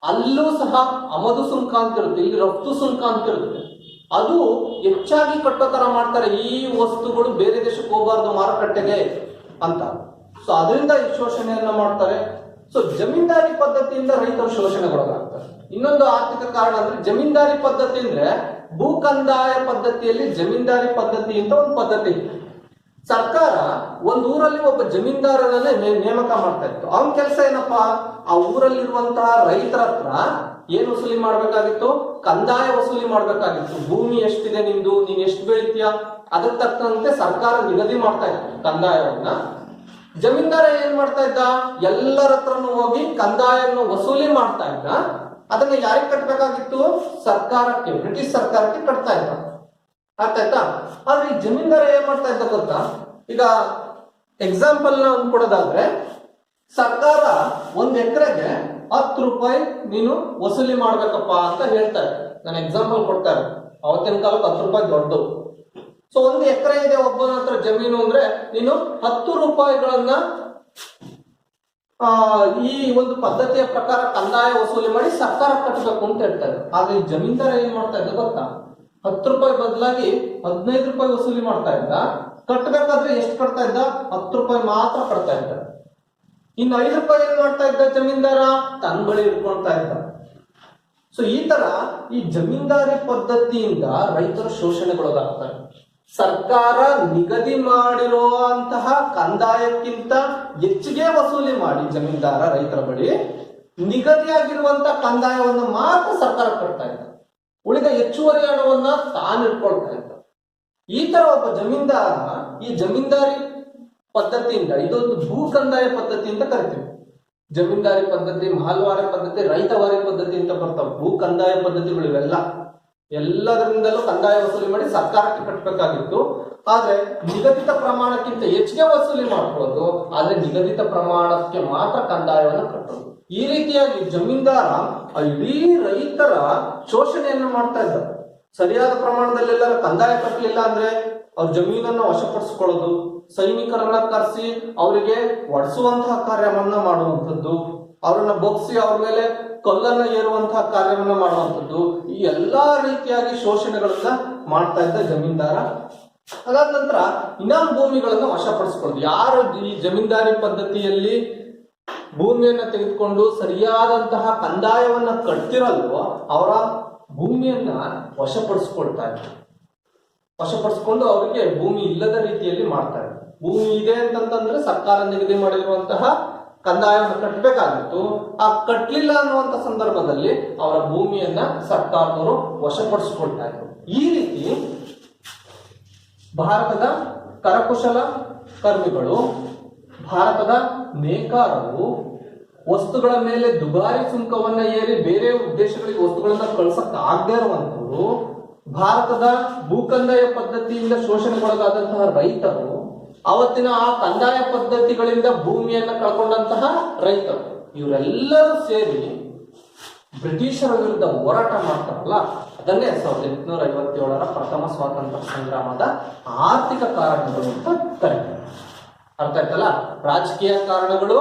ಅಲ್ಲೂ ಸಹ ಆಮದು ಸುಂಕ ಅಂತ ಇರುತ್ತೆ, ಇಲ್ಲಿ ರಫ್ತು ಸುಂಕ ಅಂತ ಇರುತ್ತೆ. ಅದು ಹೆಚ್ಚಾಗಿ ಕಟ್ಟೋ ತರ ಮಾಡ್ತಾರೆ, ಈ ವಸ್ತುಗಳು ಬೇರೆ ದೇಶಕ್ಕೆ ಹೋಗಬಾರ್ದು ಮಾರುಕಟ್ಟೆಗೆ ಅಂತ. ಸೊ ಅದರಿಂದ ಈ ಶೋಷಣೆಯನ್ನ ಮಾಡ್ತಾರೆ. ಸೊ ಜಮೀನ್ದಾರಿ ಪದ್ಧತಿಯಿಂದ ರೈತರು ಶೋಷಣೆಗೊಳಗಾಗ್ತಾರೆ. ಇನ್ನೊಂದು ಆರ್ಥಿಕ ಕಾರಣ ಅಂದ್ರೆ ಜಮೀನ್ದಾರಿ ಪದ್ಧತಿ ಅಂದ್ರೆ ಭೂ ಕಂದಾಯ ಪದ್ಧತಿಯಲ್ಲಿ ಜಮೀನ್ದಾರಿ ಪದ್ಧತಿ ಅಂತ ಒಂದು ಪದ್ಧತಿ ಇತ್ತು. ಸರ್ಕಾರ ಒಂದ್ ಊರಲ್ಲಿ ಒಬ್ಬ ಜಮೀನ್ದಾರನನ್ನೇ ನೇಮಕ ಮಾಡ್ತಾ ಇತ್ತು. ಅವನ ಕೆಲಸ ಏನಪ್ಪಾ, ಆ ಊರಲ್ಲಿರುವಂತಹ ರೈತರ ಹತ್ರ ಏನ್ ವಸೂಲಿ ಮಾಡ್ಬೇಕಾಗಿತ್ತು, ಕಂದಾಯ ವಸೂಲಿ ಮಾಡ್ಬೇಕಾಗಿತ್ತು. ಭೂಮಿ ಎಷ್ಟಿದೆ ನಿಂದು, ನೀನ್ ಎಷ್ಟು ಬೆಳಿತೀಯ ಅದಕ್ಕೆ ತಕ್ಕಂತೆ ಸರ್ಕಾರ ನಿಗದಿ ಮಾಡ್ತಾ ಇತ್ತು ಕಂದಾಯವನ್ನ. ಜಮೀನ್ದಾರ ಏನ್ ಮಾಡ್ತಾ ಇದ್ದ, ಎಲ್ಲರ ಹತ್ರನು ಹೋಗಿ ಕಂದಾಯವನ್ನು ವಸೂಲಿ ಮಾಡ್ತಾ ಇದ್ದ. ಅದನ್ನ ಯಾರಿಗೆ ಕಟ್ಟಬೇಕಾಗಿತ್ತು, ಸರ್ಕಾರಕ್ಕೆ, ಬ್ರಿಟಿಷ್ ಸರ್ಕಾರಕ್ಕೆ ಕಟ್ತಾ ಇದ್ದ. ಅರ್ಥ ಆಯ್ತಾ? ಆದ್ರೆ ಈ ಜಮೀನ್ದಾರ ಏನ್ ಮಾಡ್ತಾ ಇದ್ದ ಗೊತ್ತಾ, ಈಗ ಎಕ್ಸಾಂಪಲ್ ನ ಕೊಡೋದಾದ್ರೆ ಸರ್ಕಾರ ಒಂದ್ ಎಕರೆಗೆ 10 ರೂಪಾಯಿ ನೀನು ವಸೂಲಿ ಮಾಡ್ಬೇಕಪ್ಪ ಅಂತ ಹೇಳ್ತಾರೆ. ನಾನು ಎಕ್ಸಾಂಪಲ್ ಕೊಡ್ತಾರೆ, ಅವತ್ತಿನ ಕಾಲಕ್ಕೆ 10 ರೂಪಾಯಿ ದೊಡ್ಡದು. ಸೊ ಒಂದು ಎಕರೆ ಇದೆ ಒಬ್ಬನ ಹತ್ರ ಜಮೀನು ಅಂದ್ರೆ ನೀನು 10 ರೂಪಾಯಿಗಳನ್ನ ಈ ಒಂದು ಪದ್ಧತಿಯ ಪ್ರಕಾರ ಕಂದಾಯ ವಸೂಲಿ ಮಾಡಿ ಸರ್ಕಾರ ಕಟ್ಟಬೇಕು ಅಂತ ಹೇಳ್ತಾರೆ. ಆದ್ರೆ ಈ ಜಮೀನ್ದಾರ ಏನ್ ಮಾಡ್ತಾ ಇದ್ದ ಗೊತ್ತಾ, 10 ರೂಪಾಯಿ ಬದಲಾಗಿ 15 ರೂಪಾಯಿ ವಸೂಲಿ ಮಾಡ್ತಾ ಇದ್ದ. ಕಟ್ಟಬೇಕಾದ್ರೆ ಎಷ್ಟು ಕಟ್ತಾ ಇದ್ದ, 10 ರೂಪಾಯಿ ಮಾತ್ರ ಕಟ್ತಾ ಇದ್ದ. ಇನ್ನು 5 ರೂಪಾಯಿ ಏನ್ ಮಾಡ್ತಾ ಇದ್ದ ಜಮೀನ್ದಾರ, ತನ್ನ ಬಳಿ ಇಟ್ಕೊಳ್ತಾ ಇದ್ದ. ಸೊ ಈ ತರ ಈ ಜಮೀನ್ದಾರಿ ಪದ್ಧತಿಯಿಂದ ರೈತರು ಶೋಷಣೆಗೊಳಗಾಗ್ತಾರೆ. ಸರ್ಕಾರ ನಿಗದಿ ಮಾಡಿರುವಂತಹ ಕಂದಾಯಕ್ಕಿಂತ ಹೆಚ್ಚಿಗೆ ವಸೂಲಿ ಮಾಡಿ ಜಮೀನ್ದಾರ ರೈತರ ಬಳಿ ನಿಗದಿಯಾಗಿರುವಂತಹ ಕಂದಾಯವನ್ನು ಮಾತ್ರ ಸರ್ಕಾರ ಕಟ್ತಾ ಇದ್ದ. ಉಳಿದ ಹೆಚ್ಚುವರಿ ಹಣವನ್ನ ತಾನಿಟ್ಕೊಳ್ತಾ ಇದ್ದ. ಈ ತರ ಒಬ್ಬ ಜಮೀನ್ದಾರ ಈ ಜಮೀನ್ದಾರಿ ಪದ್ಧತಿಯಿಂದ, ಇದೊಂದು ಭೂ ಕಂದಾಯ ಪದ್ಧತಿ ಅಂತ ಕರಿತೀವಿ. ಜಮೀನ್ದಾರಿ ಪದ್ಧತಿ, ಮಹಲ್ವಾರಿ ಪದ್ಧತಿ, ರೈತವಾರಿ ಪದ್ಧತಿ ಅಂತ ಬರ್ತಾವೆ. ಭೂ ಕಂದಾಯ ಪದ್ಧತಿಗಳು ಇವೆಲ್ಲ ಎಲ್ಲದರಿಂದಲೂ ಕಂದಾಯ ವಸೂಲಿ ಮಾಡಿ ಸರ್ಕಾರಕ್ಕೆ ಕಟ್ಟಬೇಕಾಗಿತ್ತು. ಆದ್ರೆ ನಿಗದಿತ ಪ್ರಮಾಣಕ್ಕಿಂತ ಹೆಚ್ಚಿಗೆ ವಸೂಲಿ ಮಾಡ್ಬೋದು, ಆದ್ರೆ ನಿಗದಿತ ಪ್ರಮಾಣಕ್ಕೆ ಮಾತ್ರ ಕಂದಾಯವನ್ನು ಕಟ್ಟೋದು. ಈ ರೀತಿಯಾಗಿ ಜಮೀನ್ದಾರ ಇಡೀ ರೈತರ ಶೋಷಣೆಯನ್ನು ಮಾಡ್ತಾ ಇದ್ದ. ಸರಿಯಾದ ಪ್ರಮಾಣದಲ್ಲಿ ಎಲ್ಲರ ಕಂದಾಯ ಕಟ್ಟಲಿಲ್ಲ ಅಂದ್ರೆ ಅವ್ರ ಜಮೀನನ್ನ ವಶಪಡಿಸಿಕೊಳ್ಳೋದು, ಸೈನಿಕರನ್ನ ಕರೆಸಿ ಅವರಿಗೆ ಒಡಿಸುವಂತಹ ಕಾರ್ಯವನ್ನ ಮಾಡುವಂಥದ್ದು, ಅವರನ್ನ ಬೊಗ್ಸಿ ಅವ್ರ ಮೇಲೆ ಕಲ್ಲನ್ನ ಏರುವಂತಹ ಕಾರ್ಯವನ್ನ ಮಾಡುವಂಥದ್ದು, ಈ ಎಲ್ಲಾ ರೀತಿಯಾಗಿ ಶೋಷಣೆಗಳನ್ನ ಮಾಡ್ತಾ ಇದ್ದ ಜಮೀನ್ದಾರ. ಅದಾದ ನಂತರ ಇನಾಮ್ ಭೂಮಿಗಳನ್ನ ವಶಪಡಿಸಿಕೊಳ್ಳೋದು. ಯಾರು ಈ ಜಮೀನ್ದಾರಿ ಪದ್ಧತಿಯಲ್ಲಿ ಭೂಮಿಯನ್ನ ತೆಗೆದುಕೊಂಡು ಸರಿಯಾದಂತಹ ಕಂದಾಯವನ್ನ ಕಟ್ತಿರಲ್ವೋ ಅವರ ಭೂಮಿಯನ್ನ ವಶಪಡಿಸಿಕೊಳ್ತಾ ಇದ್ರು. ವಶಪಡಿಸಿಕೊಂಡು ಅವರಿಗೆ ಭೂಮಿ ಇಲ್ಲದ ರೀತಿಯಲ್ಲಿ ಮಾಡ್ತಾ ಇದ್ರು. ಭೂಮಿ ಇದೆ ಅಂತಂತಂದ್ರೆ ಸರ್ಕಾರ ನಿಗದಿ ಮಾಡಿರುವಂತಹ ಕಂದಾಯವನ್ನು ಕಟ್ಟಬೇಕಾಗಿತ್ತು. ಆ ಕಟ್ಟಲಿಲ್ಲ ಅನ್ನುವಂತ ಸಂದರ್ಭದಲ್ಲಿ ಅವರ ಭೂಮಿಯನ್ನ ಸರ್ಕಾರದವರು ವಶಪಡಿಸಿಕೊಳ್ತಾ ಇದ್ರು. ಈ ರೀತಿ ಭಾರತದ ಕರಕುಶಲ ಕರ್ಮಿಗಳು, ಭಾರತದ ನೇಕಾರರು ವಸ್ತುಗಳ ಮೇಲೆ ದುಬಾರಿ ಸುಂಕವನ್ನ ಏರಿ ಬೇರೆ ದೇಶಗಳಿಗೆ ವಸ್ತುಗಳನ್ನ ಕಳ್ಸಕ್ ಆಗದೆ ಇರುವಂತವರು, ಭಾರತದ ಭೂಕಂದಾಯ ಪದ್ಧತಿಯಿಂದ ಶೋಷಣೆಗೊಳಗಾದಂತಹ ರೈತರು, ಅವತ್ತಿನ ಆ ಕಂದಾಯ ಪದ್ಧತಿಗಳಿಂದ ಭೂಮಿಯನ್ನ ಕಳ್ಕೊಂಡಂತಹ ರೈತರು, ಇವರೆಲ್ಲರೂ ಸೇರಿ ಬ್ರಿಟಿಷರ ವಿರುದ್ಧ ಹೋರಾಟ ಮಾಡ್ತಾರಲ್ಲ, ಅದನ್ನೇ 1857ರ ಪ್ರಥಮ ಸ್ವಾತಂತ್ರ್ಯ ಸಂಗ್ರಾಮದ ಆರ್ಥಿಕ ಕಾರಣಗಳು ಅಂತ ಕರೀತಾರೆ. ಅರ್ಥ ಆಯ್ತಲ್ಲ? ರಾಜಕೀಯ ಕಾರಣಗಳು,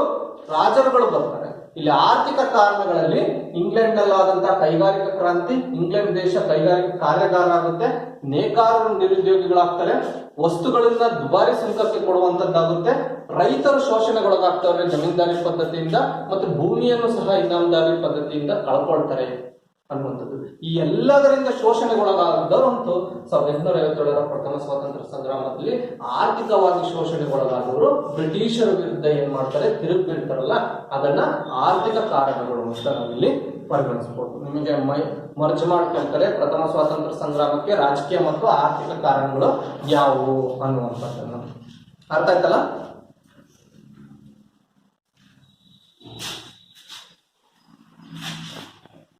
ರಾಜರುಗಳು ಬರ್ತಾರೆ. ಇಲ್ಲಿ ಆರ್ಥಿಕ ಕಾರಣಗಳಲ್ಲಿ ಇಂಗ್ಲೆಂಡ್ ನಲ್ಲಾದಂತಹ ಕೈಗಾರಿಕಾ ಕ್ರಾಂತಿ, ಇಂಗ್ಲೆಂಡ್ ದೇಶ ಕೈಗಾರಿಕಾ ಕಾರ್ಯಾಗಾರ ಆಗುತ್ತೆ, ನೇಕಾರರು ನಿರುದ್ಯೋಗಿಗಳಾಗ್ತಾರೆ, ವಸ್ತುಗಳನ್ನ ದುಬಾರಿ ಸುಂಕಕ್ಕೆ ಕೊಡುವಂತದ್ದಾಗುತ್ತೆ, ರೈತರು ಶೋಷಣೆಗೊಳಗಾಗ್ತಾರೆ ಜಮೀನ್ದಾರಿ ಪದ್ಧತಿಯಿಂದ, ಮತ್ತು ಭೂಮಿಯನ್ನು ಸಹ ಇನಾಮದಾರಿ ಪದ್ಧತಿಯಿಂದ ಕಳ್ಕೊಳ್ತಾರೆ ಅನ್ನುವಂಥದ್ದು. ಈ ಎಲ್ಲದರಿಂದ ಶೋಷಣೆಗೊಳಗಾದವರಂತೂ 1857ರ ಪ್ರಥಮ ಸ್ವಾತಂತ್ರ್ಯ ಸಂಗ್ರಾಮದಲ್ಲಿ ಆರ್ಥಿಕವಾಗಿ ಶೋಷಣೆಗೊಳಗಾದವರು ಬ್ರಿಟಿಷರ ವಿರುದ್ಧ ಏನ್ ಮಾಡ್ತಾರೆ, ತಿರುಗಿ ಬೀಳ್ತಾರಲ್ಲ, ಅದನ್ನ ಆರ್ಥಿಕ ಕಾರಣಗಳು ಅಂತ ನಾವಿಲ್ಲಿ ಪರಿಗಣಿಸಬಹುದು. ನಿಮಗೆ ಮರ್ಜ್ ಮಾಡ್ಕೊಳ್ತಾರೆ ಪ್ರಥಮ ಸ್ವಾತಂತ್ರ್ಯ ಸಂಗ್ರಾಮಕ್ಕೆ ರಾಜಕೀಯ ಮತ್ತು ಆರ್ಥಿಕ ಕಾರಣಗಳು ಯಾವುವು ಅನ್ನುವಂಥದ್ದನ್ನು. ಅರ್ಥ ಆಯ್ತಲ್ಲ?